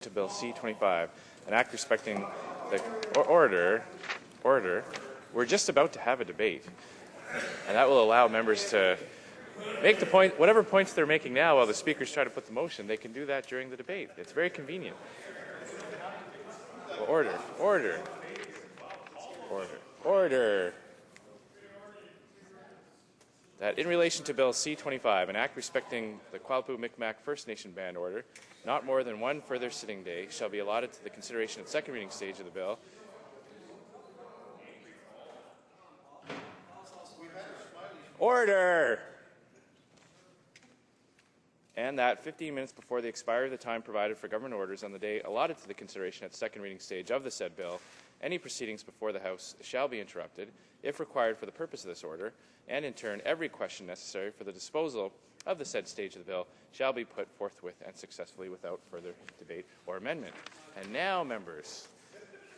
to Bill C-25, an act respecting the order. We're just about to have a debate, and that will allow members to make the point, whatever points they're making now while the speakers try to put the motion, they can do that during the debate. It's very convenient. Order. That in relation to Bill C-25, an act respecting the Kwalpu-Micmac First Nation Band Order, not more than one further sitting day shall be allotted to the consideration at second reading stage of the bill. Order! And that 15 minutes before the expiry of the time provided for government orders on the day allotted to the consideration at second reading stage of the said bill, any proceedings before the House shall be interrupted, if required for the purpose of this order, and in turn every question necessary for the disposal of the said stage of the bill shall be put forthwith and successfully without further debate or amendment. And now, members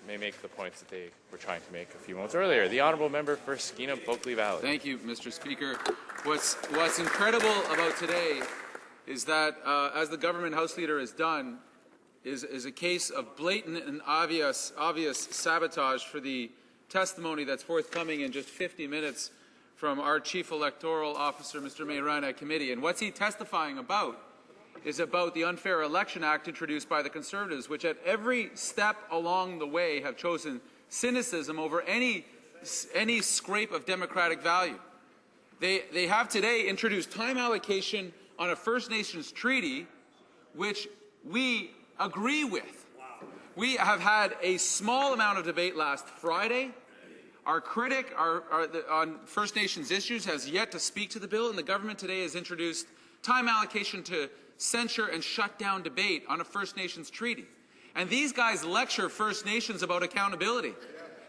may make the points that they were trying to make a few moments earlier. The Honourable Member for Skeena-Bulkley Valley. Thank you, Mr. Speaker. What's incredible about today is that, as the government House Leader has done, is a case of blatant and obvious sabotage for the testimony that's forthcoming in just 50 minutes from our Chief Electoral Officer, Mr. Mayran, at committee. And what's he testifying about is about the Unfair Election Act introduced by the Conservatives, which at every step along the way have chosen cynicism over any scrape of democratic value. They have today introduced time allocation on a First Nations treaty, which we agree with. We have had a small amount of debate last Friday. Our critic on First Nations issues has yet to speak to the bill, and the government today has introduced time allocation to censure and shut down debate on a First Nations treaty. And these guys lecture First Nations about accountability.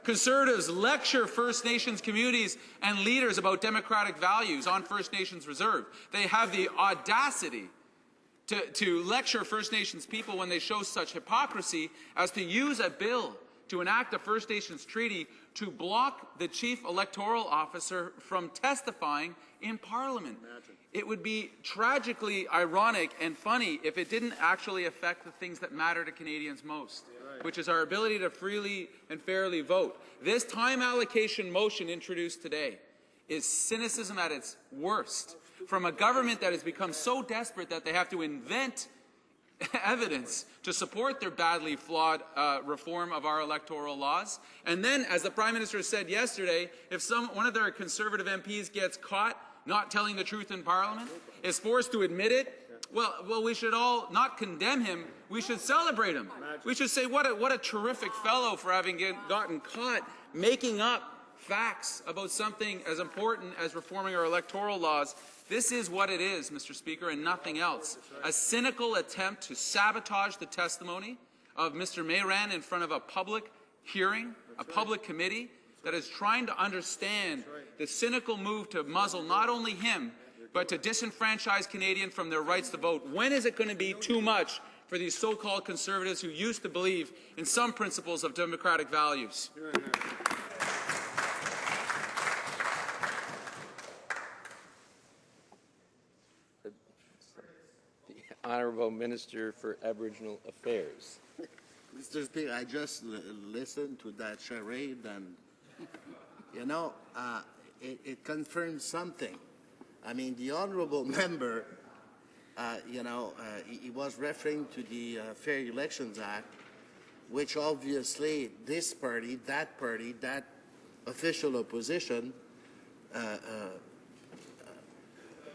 Conservatives lecture First Nations communities and leaders about democratic values on First Nations reserve. They have the audacity to lecture First Nations people when they show such hypocrisy as to use a bill to enact a First Nations treaty to block the Chief Electoral Officer from testifying in Parliament. Imagine. It would be tragically ironic and funny if it didn't actually affect the things that matter to Canadians most, which is our ability to freely and fairly vote. This time allocation motion introduced today is cynicism at its worst from a government that has become so desperate that they have to invent evidence to support their badly flawed reform of our electoral laws. And then, as the Prime Minister said yesterday, if one of their Conservative MPs gets caught not telling the truth in Parliament, is forced to admit it, well, we should all not condemn him. We should celebrate him. We should say, what a terrific fellow for having gotten caught making up facts about something as important as reforming our electoral laws. This is what it is, Mr. Speaker, and nothing else. A cynical attempt to sabotage the testimony of Mr. Mayran in front of a public hearing, a public committee that is trying to understand the cynical move to muzzle not only him, but to disenfranchise Canadians from their rights to vote. When is it going to be too much for these so-called Conservatives who used to believe in some principles of democratic values? Honourable Minister for Aboriginal Affairs. Mr. Speaker, I just listened to that charade, and you know, it confirms something. I mean, the honourable member, he was referring to the Fair Elections Act, which obviously this party, that official opposition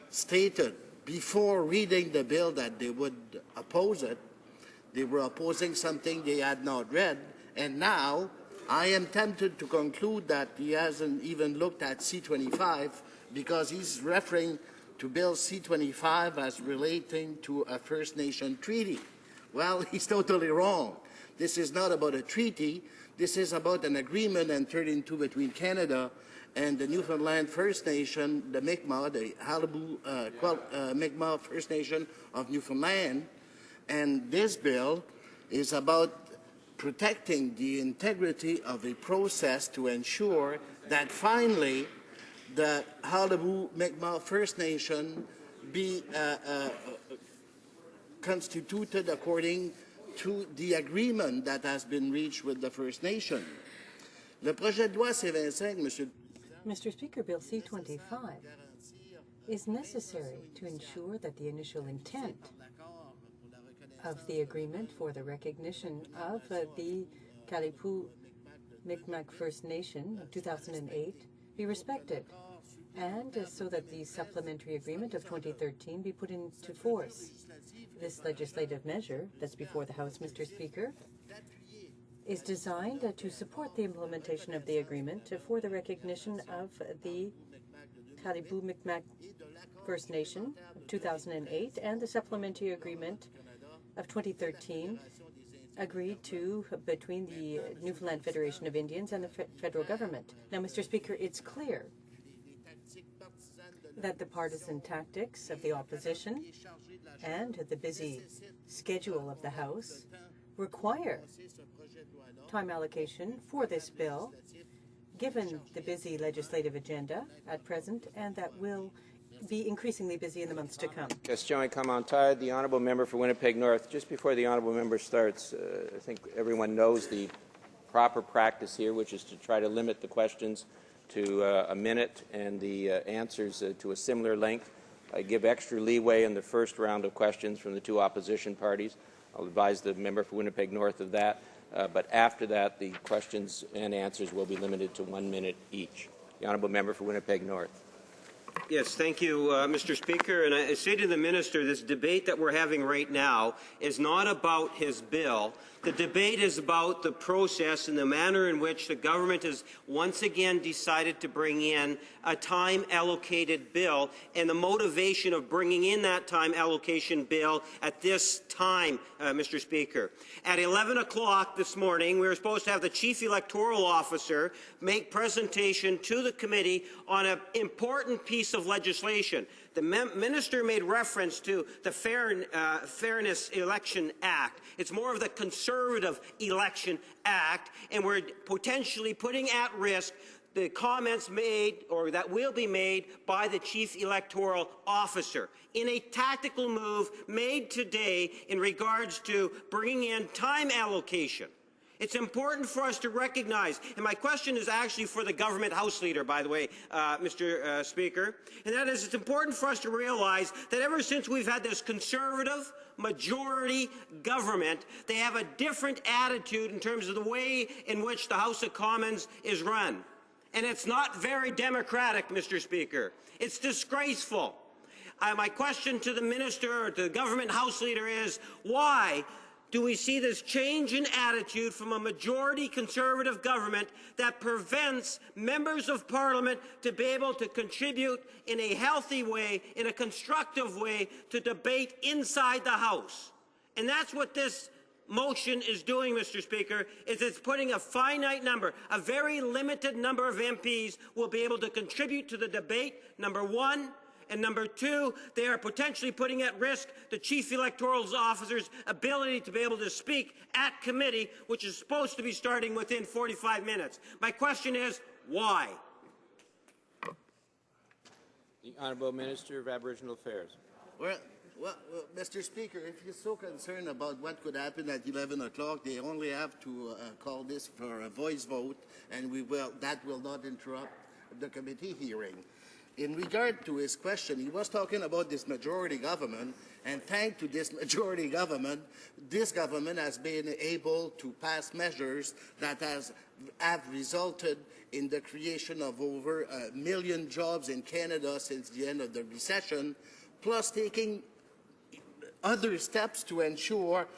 stated before reading the bill that they would oppose it. They were opposing something they had not read, and now I am tempted to conclude that he hasn't even looked at C-25 because he's referring to Bill C-25 as relating to a First Nation treaty. Well, he's totally wrong. This is not about a treaty. This is about an agreement entered into between Canada and the Newfoundland First Nation, the Mi'kmaq, the Mi'kmaq First Nation of Newfoundland. And this bill is about protecting the integrity of a process to ensure that finally the Mi'kmaq First Nation be constituted according to the agreement that has been reached with the First Nation. Le projet de loi C-25, Monsieur. Mr. Speaker, Bill C-25 is necessary to ensure that the initial intent of the agreement for the recognition of the Kalipu Mi'kmaq First Nation of 2008 be respected, and so that the supplementary agreement of 2013 be put into force. This legislative measure that's before the House, Mr. Speaker, is designed to support the implementation of the agreement for the recognition of the Kalipu Mi'kmaq First Nation of 2008 and the supplementary agreement of 2013 agreed to between the Newfoundland Federation of Indians and the federal government. Now, Mr. Speaker, it's clear that the partisan tactics of the opposition and the busy schedule of the House require time allocation for this bill, given the busy legislative agenda at present, and that will be increasingly busy in the months to come. Question et commentaire. The honourable member for Winnipeg North. Just before the honourable member starts, I think everyone knows the proper practice here, which is to try to limit the questions to a minute and the answers to a similar length. I give extra leeway in the first round of questions from the two opposition parties. I'll advise the member for Winnipeg North of that. But after that, the questions and answers will be limited to 1 minute each. The honourable member for Winnipeg North. Yes, thank you, Mr. Speaker. And I say to the Minister, this debate that we're having right now is not about his bill. The debate is about the process and the manner in which the government has once again decided to bring in a time-allocated bill and the motivation of bringing in that time allocation bill at this time, Mr. Speaker. At 11 o'clock this morning, we were supposed to have the Chief Electoral Officer make presentation to the committee on an important piece of legislation. The minister made reference to the Fairness Election Act. It's more of the Conservative Election Act, and we're potentially putting at risk the comments made or that will be made by the Chief Electoral Officer in a tactical move made today in regards to bringing in time allocation. It's important for us to recognize, and my question is actually for the government House Leader, by the way, Mr. Speaker, and that is it's important for us to realize that ever since we've had this Conservative majority government, they have a different attitude in terms of the way in which the House of Commons is run. And it's not very democratic, Mr. Speaker. It's disgraceful. My question to the Minister or to the government House Leader is, why do we see this change in attitude from a majority Conservative government that prevents members of Parliament to be able to contribute in a healthy way, in a constructive way, to debate inside the House? And that's what this motion is doing, Mr. Speaker, is it's putting a finite number, a very limited number of MPs will be able to contribute to the debate, number one. And number two, they are potentially putting at risk the Chief Electoral Officer's ability to be able to speak at committee, which is supposed to be starting within 45 minutes. My question is, why? The Honourable Minister of Aboriginal Affairs. Well, Mr. Speaker, if you're so concerned about what could happen at 11 o'clock, they only have to call this for a voice vote, and that will not interrupt the committee hearing. In regard to his question, he was talking about this majority government, and thanks to this majority government, this government has been able to pass measures that have resulted in the creation of over 1 million jobs in Canada since the end of the recession, plus taking other steps to ensure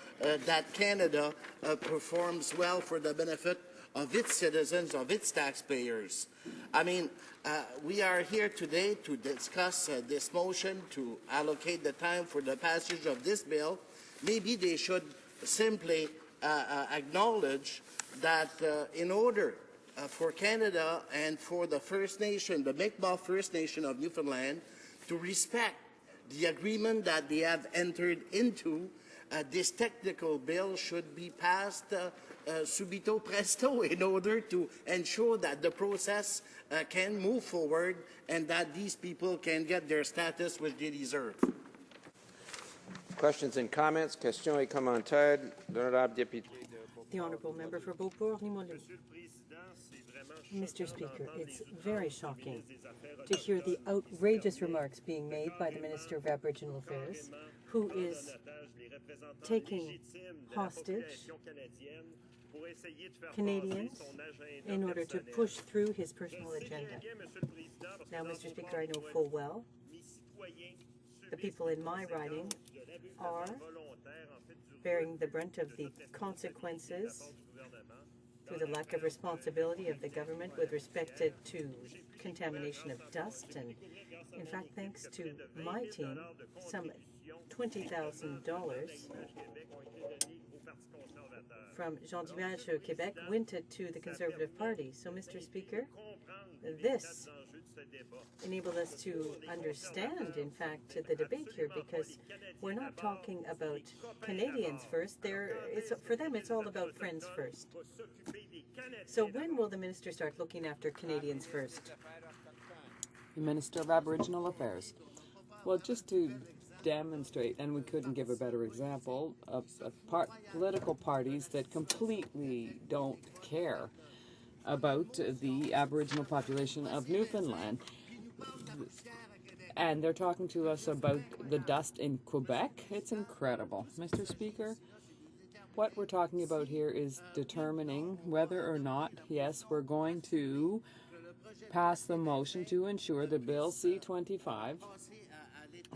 that Canada performs well for the benefit of its citizens, of its taxpayers. I mean, we are here today to discuss this motion to allocate the time for the passage of this bill. Maybe they should simply acknowledge that in order for Canada and for the First Nation, the Mi'kmaq First Nation of Newfoundland, to respect the agreement that they have entered into, this technical bill should be passed subito presto in order to ensure that the process can move forward and that these people can get their status which they deserve. Questions and comments? Question et commentaires. L'honorable député. The Honourable Member for Beauport-Limoilou. Mr. Speaker, it's very shocking to hear the outrageous remarks being made by the Minister of Aboriginal Affairs, who is taking hostage Canadians in order to push through his personal agenda. Now, Mr. Speaker, I know full well the people in my riding are bearing the brunt of the consequences through the lack of responsibility of the government with respect to contamination of dust. And in fact, thanks to my team, some $20,000 from Jean Dimage Quebec went to the Conservative Party. So, Mr. Speaker, this enabled us to understand, in fact, the debate here, because we're not talking about Canadians first. For them, it's all about friends first. So when will the minister start looking after Canadians first? The Minister of Aboriginal Affairs. Well, just to demonstrate, and we couldn't give a better example, of political parties that completely don't care about the Aboriginal population of Newfoundland. And they're talking to us about the dust in Quebec. It's incredible. Mr. Speaker, what we're talking about here is determining whether or not, yes, we're going to pass the motion to ensure that Bill C-25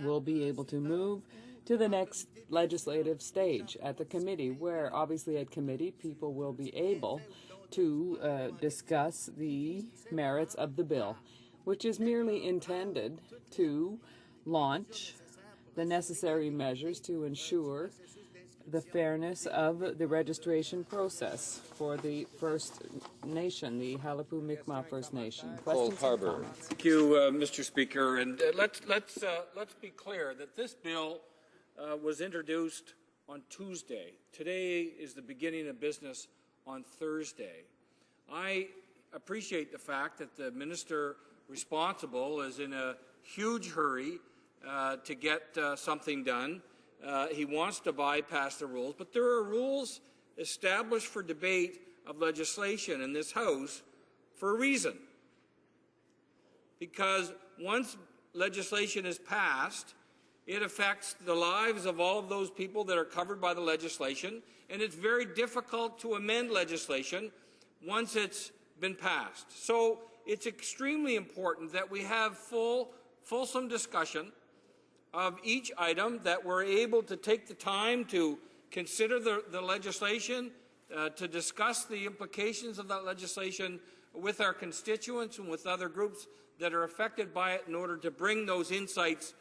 will be able to move to the next legislative stage at the committee, where obviously at committee people will be able to discuss the merits of the bill, which is merely intended to launch the necessary measures to ensure the fairness of the registration process for the First Nation, the Halapu Mi'kmaq First Nation. Questions? Harper. Thank you, Mr. Speaker. And let's be clear that this bill was introduced on Tuesday. Today is the beginning of business on Thursday. I appreciate the fact that the minister responsible is in a huge hurry to get something done. He wants to bypass the rules, but there are rules established for debate of legislation in this House for a reason. Because once legislation is passed, it affects the lives of all of those people that are covered by the legislation, and it's very difficult to amend legislation once it's been passed. So it's extremely important that we have fulsome discussion of each item, that we're able to take the time to consider the legislation, to discuss the implications of that legislation with our constituents and with other groups that are affected by it, in order to bring those insights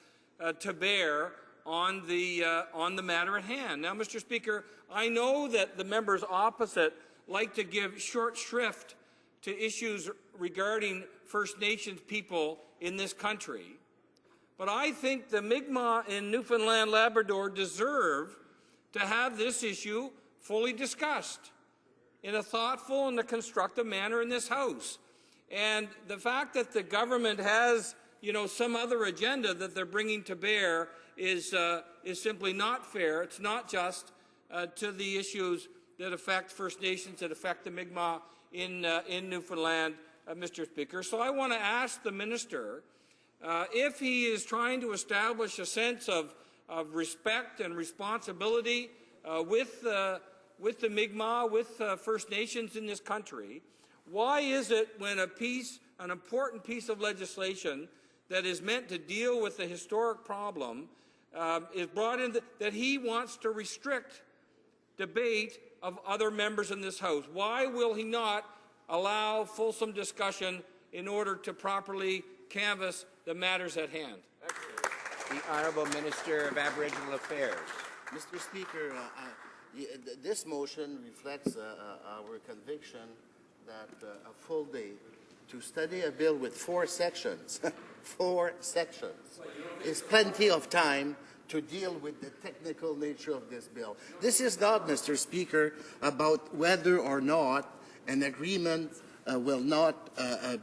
to bear on the matter at hand. Now, Mr. Speaker, I know that the members opposite like to give short shrift to issues regarding First Nations people in this country, but I think the Mi'kmaq in Newfoundland Labrador deserve to have this issue fully discussed in a thoughtful and a constructive manner in this House. And the fact that the government has, some other agenda that they're bringing to bear is simply not fair. It's not just to the issues that affect First Nations, that affect the Mi'kmaq in Newfoundland, Mr. Speaker. So I want to ask the minister if he is trying to establish a sense of respect and responsibility with the Mi'kmaq, with First Nations in this country. Why is it when an important piece of legislation that is meant to deal with the historic problem is brought in, that he wants to restrict debate of other members in this House? Why will he not allow fulsome discussion in order to properly canvass the matters at hand? The Honourable Minister of Aboriginal Affairs. Mr. Speaker, this motion reflects our conviction that a full day to study a bill with 4 sections, 4 sections, is plenty of time to deal with the technical nature of this bill. This is not, Mr. Speaker, about whether or not an agreement will not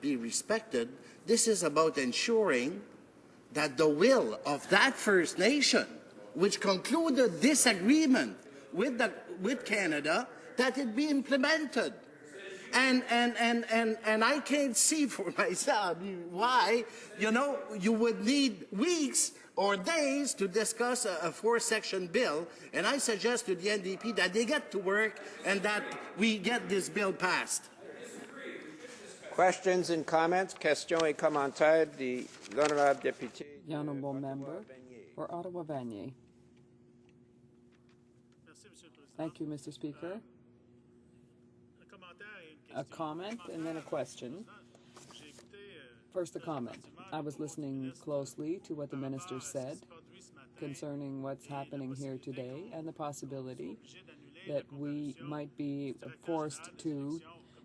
be respected. This is about ensuring that the will of that First Nation which concluded this agreement with Canada, that it be implemented. And I can't see for myself why, you would need weeks or days to discuss a four-section bill, and I suggest to the NDP that they get to work and that we get this bill passed. Questions and comments? Question et commentaire de l'honorable député. The honourable member for Ottawa-Vanier. Thank you, Mr. Speaker. A comment and then a question. First, a comment. I was listening closely to what the minister said concerning what's happening here today and the possibility that we might be forced to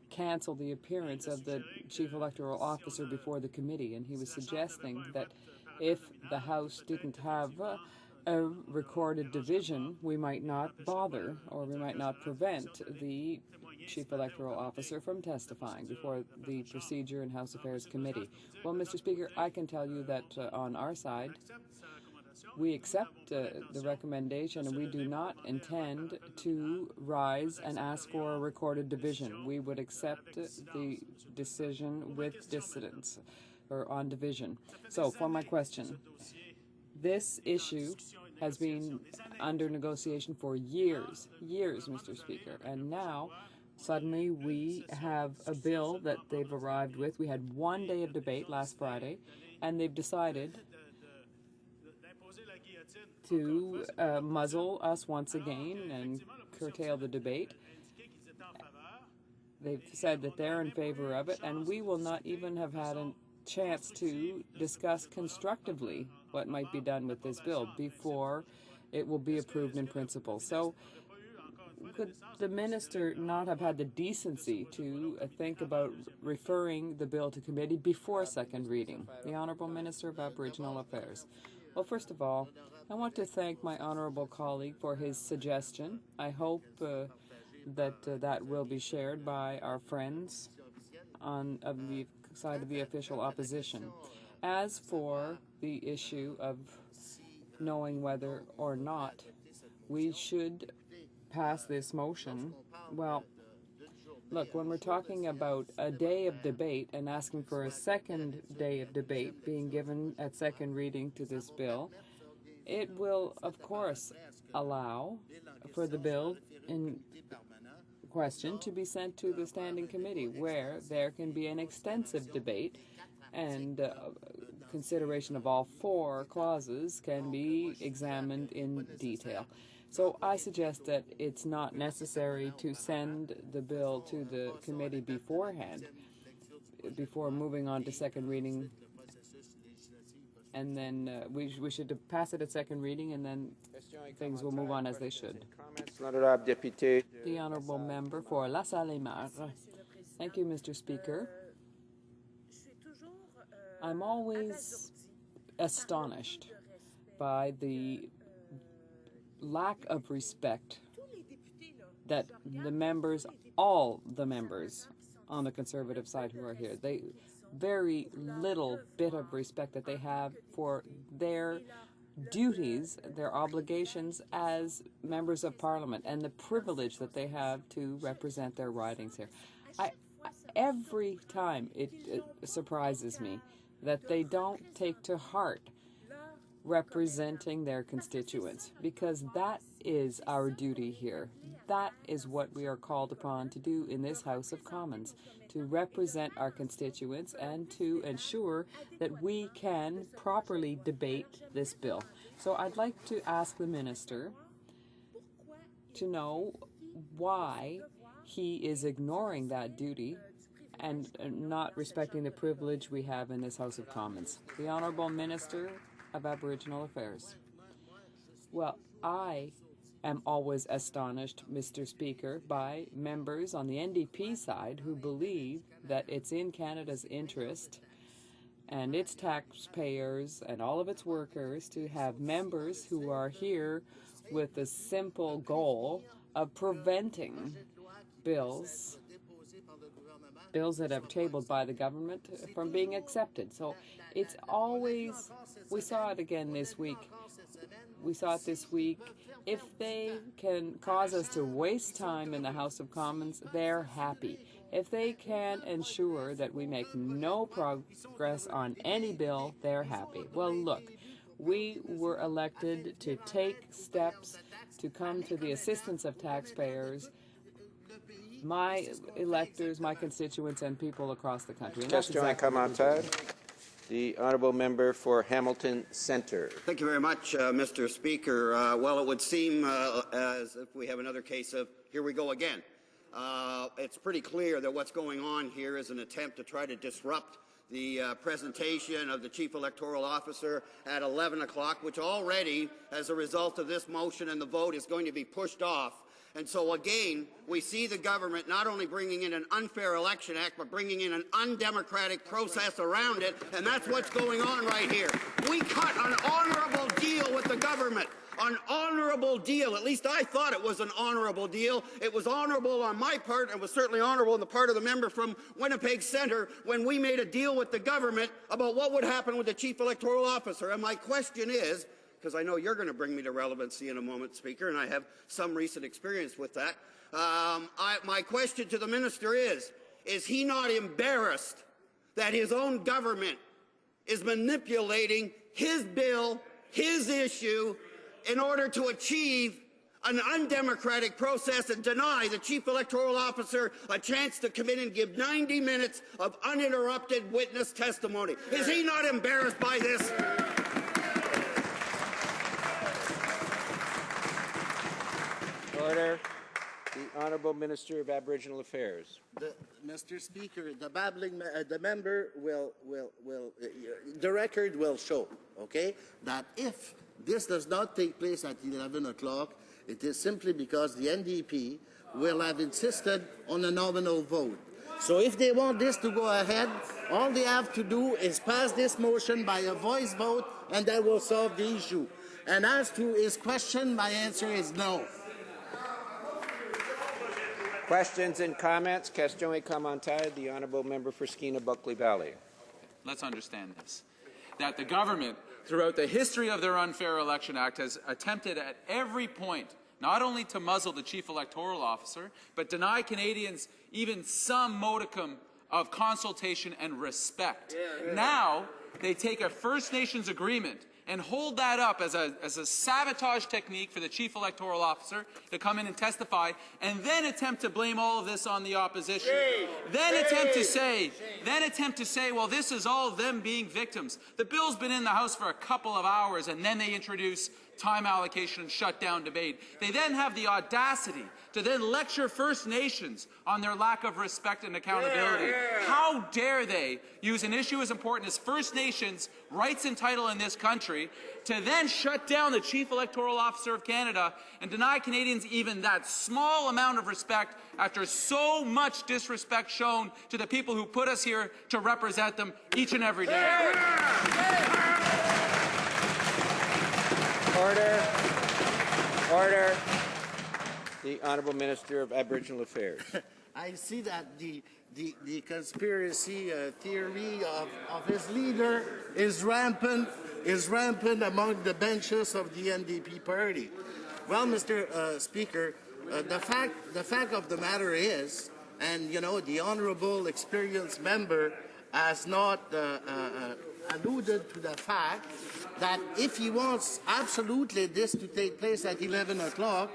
cancel the appearance of the Chief Electoral Officer before the committee, and he was suggesting that if the House didn't have a recorded division, we might not bother, or we might not prevent the Chief Electoral Officer from testifying before the Procedure and House Affairs Committee. Well, Mr. Speaker, I can tell you that on our side, we accept the recommendation, and we do not intend to rise and ask for a recorded division. We would accept the decision with dissidence, or on division. So, for my question, this issue has been under negotiation for years, Mr. Speaker, and now suddenly we have a bill that they've arrived with. We had one day of debate last Friday, and they've decided to muzzle us once again and curtail the debate. They've said that they're in favor of it, and we will not even have had a chance to discuss constructively what might be done with this bill before it will be approved in principle. So could the minister not have had the decency to think about referring the bill to committee before second reading? The Honourable Minister of Aboriginal Affairs. Well, first of all, I want to thank my honourable colleague for his suggestion. I hope that will be shared by our friends on the side of the official opposition. As for the issue of knowing whether or not we should pass this motion, well, look, when we're talking about a day of debate and asking for a second day of debate being given at second reading to this bill, it will, of course, allow for the bill in question to be sent to the standing committee, where there can be an extensive debate and consideration of all four clauses can be examined in detail. So I suggest that it's not necessary to send the bill to the committee beforehand, before moving on to second reading, and then we should pass it at second reading, and then things will move on as they should. The Honourable Member for La Salle-et-Mar. Thank you, Mr. Speaker. I'm always astonished by the lack of respect that the members, all the members on the Conservative side who are here, very little bit of respect that they have for their duties, their obligations as members of Parliament, and the privilege that they have to represent their ridings here. Every time it surprises me that they don't take to heart representing their constituents, because that is our duty here. That is what we are called upon to do in this House of Commons, to represent our constituents and to ensure that we can properly debate this bill. So I'd like to ask the Minister to know why he is ignoring that duty and not respecting the privilege we have in this House of Commons. The Honourable Minister of Aboriginal Affairs. Well, I am always astonished, Mr. Speaker, by members on the NDP side who believe that it's in Canada's interest and its taxpayers and all of its workers to have members who are here with the simple goal of preventing bills that are tabled by the government from being accepted. So it's always, we saw it again this week, we saw it this week. If they can cause us to waste time in the House of Commons, they're happy. If they can ensure that we make no progress on any bill, they're happy. Well, look, we were elected to take steps to come to the assistance of taxpayers, my electors, my constituents, and people across the country. And that's exactly what we're doing. The honourable member for Hamilton Centre. Thank you very much, Mr. Speaker. Well, it would seem as if we have another case of here we go again. It's pretty clear that what's going on here is an attempt to try to disrupt the presentation of the Chief Electoral Officer at 11 o'clock, which already, as a result of this motion and the vote, is going to be pushed off. And so, again, we see the government not only bringing in an unfair election act, but bringing in an undemocratic process around it, and that's what's going on right here. We cut an honourable deal with the government. An honourable deal. At least I thought it was an honourable deal. It was honourable on my part, and was certainly honourable on the part of the member from Winnipeg Centre when we made a deal with the government about what would happen with the Chief Electoral Officer. And my question is, because I know you're going to bring me to relevancy in a moment, Speaker, and I have some recent experience with that. My question to the minister is he not embarrassed that his own government is manipulating his bill, his issue, in order to achieve an undemocratic process and deny the Chief Electoral Officer a chance to come in and give 90 minutes of uninterrupted witness testimony? Is he not embarrassed by this? Order. The Honourable Minister of Aboriginal Affairs. Mr. Speaker, the member will the record will show, okay, that if this does not take place at 11 o'clock, it is simply because the NDP will have insisted on a nominal vote. So if they want this to go ahead, all they have to do is pass this motion by a voice vote, and that will solve the issue. And as to his question, my answer is no. Questions and comments? Question et commentaire. The honourable member for Skeena-Buckley Valley. Let's understand this, that the government, throughout the history of their Unfair Election Act, has attempted at every point not only to muzzle the Chief Electoral Officer, but deny Canadians even some modicum of consultation and respect. Now, they take a First Nations agreement and hold that up as a sabotage technique for the Chief Electoral Officer to come in and testify, and then attempt to blame all of this on the opposition. Then attempt to say, well, this is all them being victims. The bill's been in the House for a couple of hours, and then they introduce time allocation and shut down debate. They then have the audacity to then lecture First Nations on their lack of respect and accountability. How dare they use an issue as important as First Nations rights and title in this country to then shut down the Chief Electoral Officer of Canada and deny Canadians even that small amount of respect after so much disrespect shown to the people who put us here to represent them each and every day. Order. Order. The Honourable Minister of Aboriginal Affairs. I see that the conspiracy theory of his leader is rampant among the benches of the NDP party. Well, Mr. Speaker, the fact of the matter is, and you know, the honourable experienced member has not alluded to the fact that if he wants absolutely this to take place at 11 o'clock,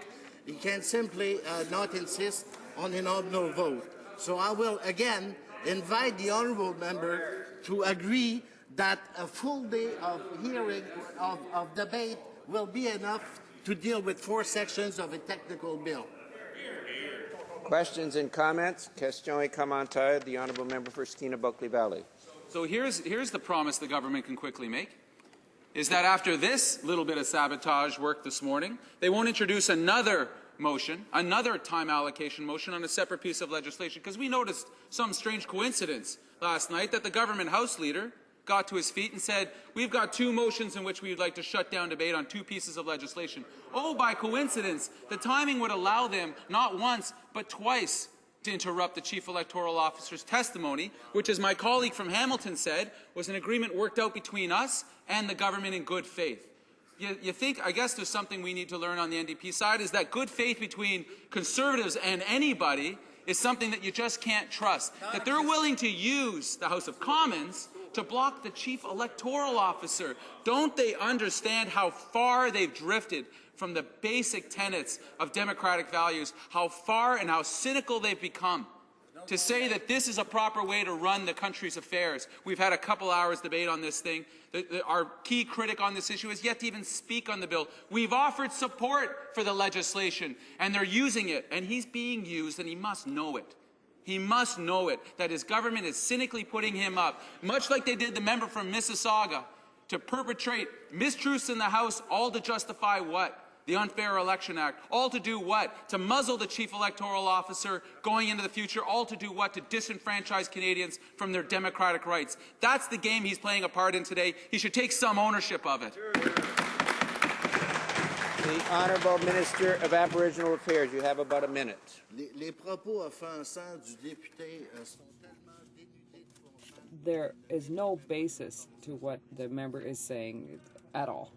he can simply not insist on an nominal vote. So I will again invite the honourable member to agree that a full day of hearing, of debate, will be enough to deal with 4 sections of a technical bill. Questions and comments? Question et commentaire. The honourable member for Skeena-Buckley Valley. So here's the promise the government can quickly make, is that after this little bit of sabotage work this morning, they won't introduce another motion, another time allocation motion on a separate piece of legislation, because we noticed some strange coincidence last night that the government House leader got to his feet and said, we've got 2 motions in which we'd like to shut down debate on 2 pieces of legislation. Oh, by coincidence, the timing would allow them not once, but twice to interrupt the Chief Electoral Officer's testimony, which, as my colleague from Hamilton said, was an agreement worked out between us and the government in good faith. you think, I guess there's something we need to learn on the NDP side, is that good faith between Conservatives and anybody is something that you just can't trust. That they're willing to use the House of Commons to block the chief electoral officer. Don't they understand how far they've drifted from the basic tenets of democratic values, how far and how cynical they've become to say that this is a proper way to run the country's affairs? We've had a couple hours debate on this thing. Our key critic on this issue has yet to even speak on the bill. We've offered support for the legislation, and they're using it, and he's being used, and he must know it. He must know it, that his government is cynically putting him up, much like they did the member from Mississauga, to perpetrate mistruths in the House, all to justify what? The Unfair Election Act. All to do what? To muzzle the chief electoral officer going into the future. All to do what? To disenfranchise Canadians from their democratic rights. That's the game he's playing a part in today. He should take some ownership of it. The Honourable Minister of Aboriginal Affairs, you have about a minute. Les propos offensants du député sont tellement dénudés de fondement. There is no basis to what the member is saying at all.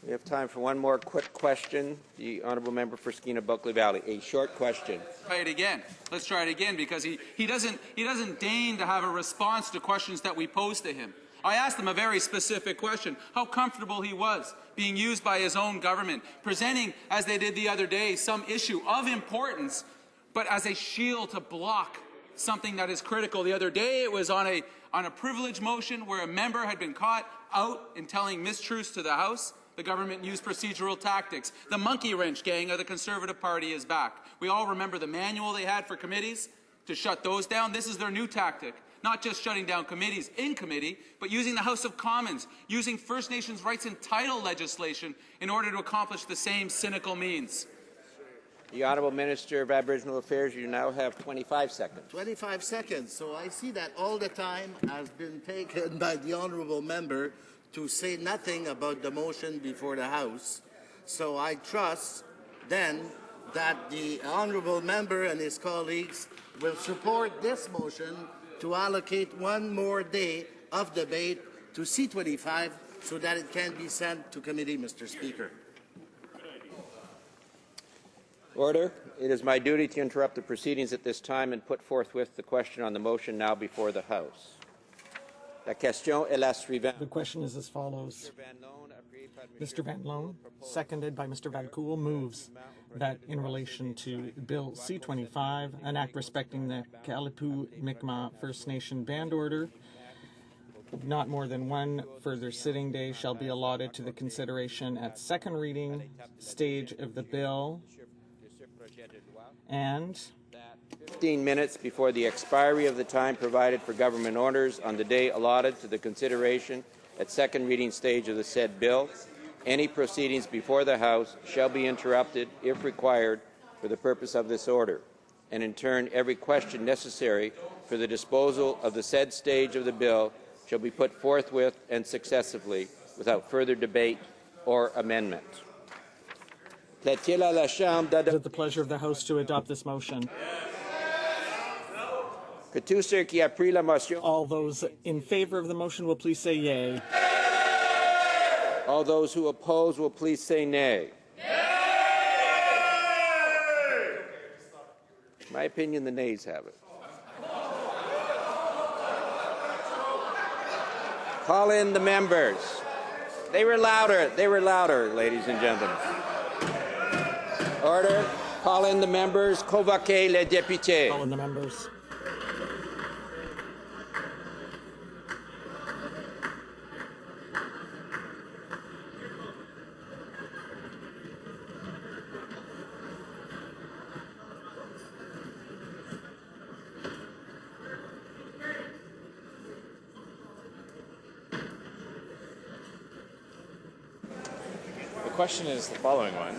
We have time for one more quick question. The Honourable Member for Skeena-Buckley Valley. A short question. Try it again. Let's try it again, because he doesn't deign to have a response to questions that we pose to him. I asked him a very specific question, how comfortable he was being used by his own government, presenting, as they did the other day, some issue of importance, but as a shield to block something that is critical. The other day it was on a privilege motion where a member had been caught out in telling mistruths to the House. The government used procedural tactics. The monkey wrench gang of the Conservative Party is back. We all remember the manual they had for committees to shut those down. This is their new tactic. Not just shutting down committees in committee, but using the House of Commons, using First Nations rights and title legislation in order to accomplish the same cynical means. The Honourable Minister of Aboriginal Affairs, you now have 25 seconds. 25 seconds. So I see that all the time has been taken by the Honourable Member to say nothing about the motion before the House. So I trust then that the Honourable Member and his colleagues will support this motion to allocate one more day of debate to C25 so that it can be sent to committee, Mr. Speaker. Order. It is my duty to interrupt the proceedings at this time and put forthwith the question on the motion now before the House. La question est la suivante. The question is as follows. Mr. Van Loan, seconded by Mr. Valcool, moves that in relation to Bill C-25, an act respecting the Kalipu Mi'kmaq First Nation band order, not more than one further sitting day shall be allotted to the consideration at second reading stage of the bill, and 15 minutes before the expiry of the time provided for government orders on the day allotted to the consideration at second reading stage of the said bill, any proceedings before the House shall be interrupted if required for the purpose of this order, and in turn every question necessary for the disposal of the said stage of the bill shall be put forthwith and successively without further debate or amendment. Is it the pleasure of the House to adopt this motion? All those in favor of the motion will please say yea. All those who oppose will please say nay. In my opinion, the nays have it. Call in the members. They were louder, ladies and gentlemen. Order. Call in the members. Convoquez les députés. Call in the members. The question is the following one.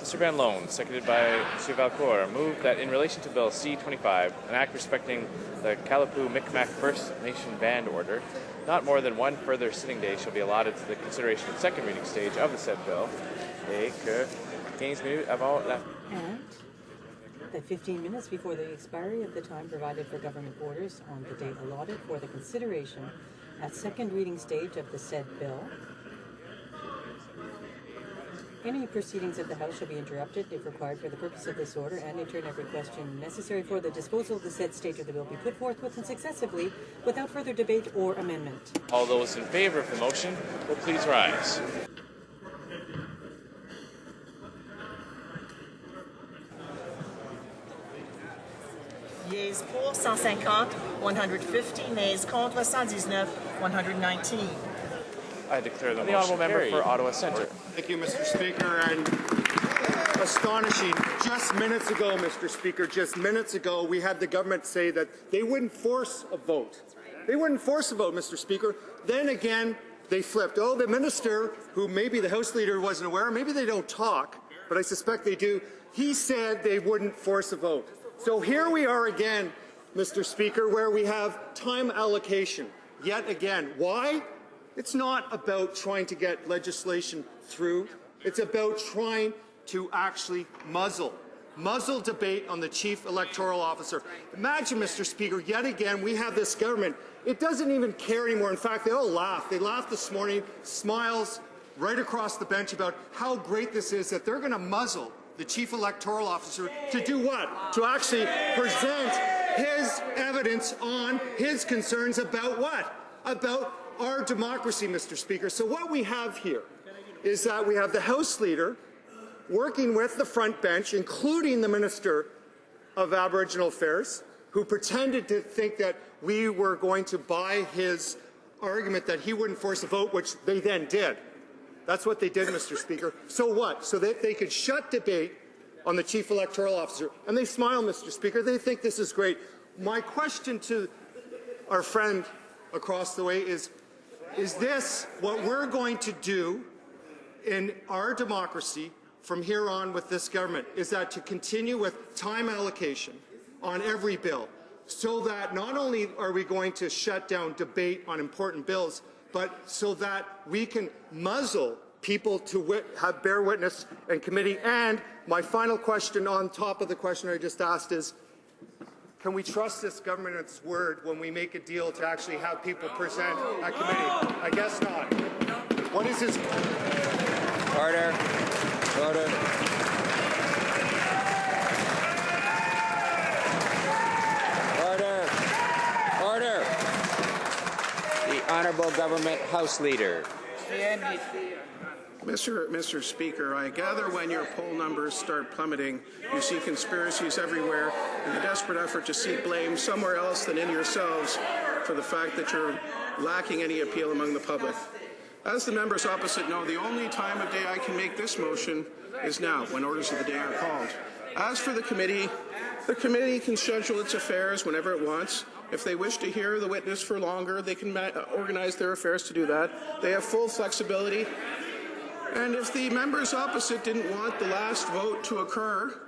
Mr. Van Loan, seconded by Mr. Valcourt, moved that in relation to Bill C-25, an act respecting the Kalipu Mi'kmaq First Nation band order, not more than one further sitting day shall be allotted to the consideration at second reading stage of the said bill, et que 15 minutes avant la... And that 15 minutes before the expiry of the time provided for government orders on the date allotted for the consideration at second reading stage of the said bill, Any proceedings of the House shall be interrupted if required for the purpose of this order, and in turn every question necessary for the disposal of the said state of the bill be put forth with and successively without further debate or amendment. All those in favor of the motion will please rise. Yeas pour 150, 150, nays contre 119, 119. I declare the honourable member for Ottawa Centre. Thank you, Mr. Speaker. And astonishing, just minutes ago, Mr. Speaker, just minutes ago, we had the government say that they wouldn't force a vote. They wouldn't force a vote, Mr. Speaker. Then again, they flipped. Oh, the minister, who maybe the House Leader wasn't aware, maybe they don't talk, but I suspect they do, he said they wouldn't force a vote. So here we are again, Mr. Speaker, where we have time allocation. Yet again. Why? It's not about trying to get legislation through. It's about trying to actually muzzle debate on the chief electoral officer. Imagine, Mr. Speaker, yet again, we have this government. It doesn't even care anymore. In fact, they all laughed. They laughed this morning, smiles right across the bench about how great this is, that they're going to muzzle the chief electoral officer to do what? To actually present his evidence on his concerns about what? About our democracy, Mr. Speaker. So what we have here is that we have the House Leader working with the front bench, including the Minister of Aboriginal Affairs, who pretended to think that we were going to buy his argument that he wouldn't force a vote, which they then did. That's what they did, Mr. Speaker. So what? So that they could shut debate on the chief electoral officer. And they smile, Mr. Speaker. They think this is great. My question to our friend across the way is this what we're going to do in our democracy from here on with this government? Is that to continue with time allocation on every bill, so that not only are we going to shut down debate on important bills, but so that we can muzzle people to bear witness in committee? And my final question on top of the question I just asked is, can we trust this government at its word when we make a deal to actually have people present at committee? I guess not. What is his... Order. Order. Order. Order. The Honourable Government House Leader. Mr. Speaker, I gather when your poll numbers start plummeting, you see conspiracies everywhere and the desperate effort to seek blame somewhere else than in yourselves for the fact that you're lacking any appeal among the public. As the members opposite know, the only time of day I can make this motion is now, when orders of the day are called. As for the committee can schedule its affairs whenever it wants. If they wish to hear the witness for longer, they can organize their affairs to do that. They have full flexibility. And if the members opposite didn't want the last vote to occur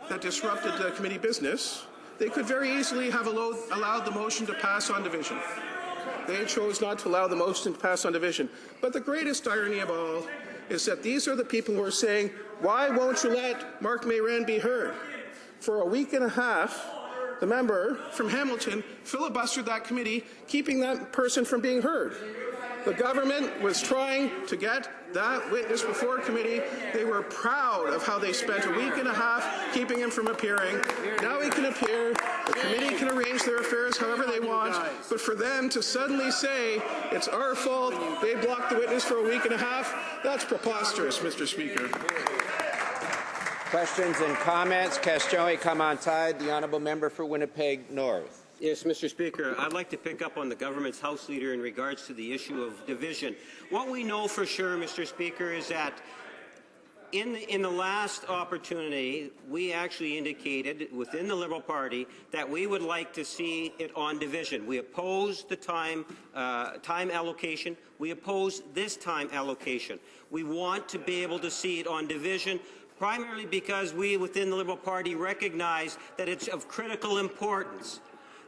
that disrupted the committee business, they could very easily have allowed the motion to pass on division. They chose not to allow the motion to pass on division. But the greatest irony of all is that these are the people who are saying, why won't you let Mark Mayren be heard? For a week and a half, the member from Hamilton filibustered that committee, keeping that person from being heard. The government was trying to get that witness before committee. They were proud of how they spent a week and a half keeping him from appearing. Now he can appear. The committee can arrange their affairs however they want. But for them to suddenly say it's our fault, they blocked the witness for a week and a half, that's preposterous, Mr. Speaker. Questions and comments? Question come on tide. The Honourable Member for Winnipeg North. Yes, Mr. Speaker, I'd like to pick up on the government's House Leader in regards to the issue of division. What we know for sure, Mr. Speaker, is that in the last opportunity, we actually indicated within the Liberal Party that we would like to see it on division. We opposed the time allocation. We oppose this time allocation. We want to be able to see it on division, primarily because we within the Liberal Party recognize that it's of critical importance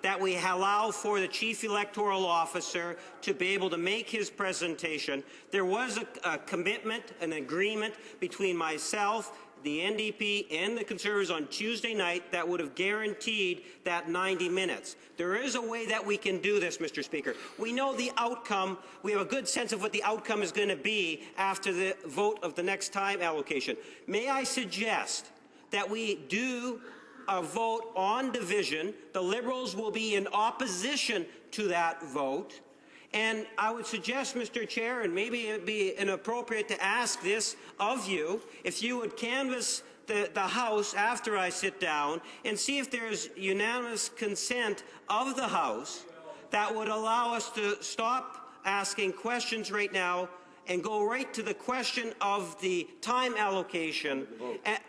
that we allow for the Chief Electoral Officer to be able to make his presentation. There was a commitment, an agreement between myself, the NDP and the Conservatives on Tuesday night that would have guaranteed that 90 minutes. There is a way that we can do this, Mr. Speaker. We know the outcome. We have a good sense of what the outcome is going to be after the vote of the next time allocation. May I suggest that we do a vote on division? The Liberals will be in opposition to that vote. And I would suggest, Mr. Chair, and maybe it would be inappropriate to ask this of you, if you would canvass the House after I sit down and see if there's unanimous consent of the House that would allow us to stop asking questions right now and go right to the question of the time allocation,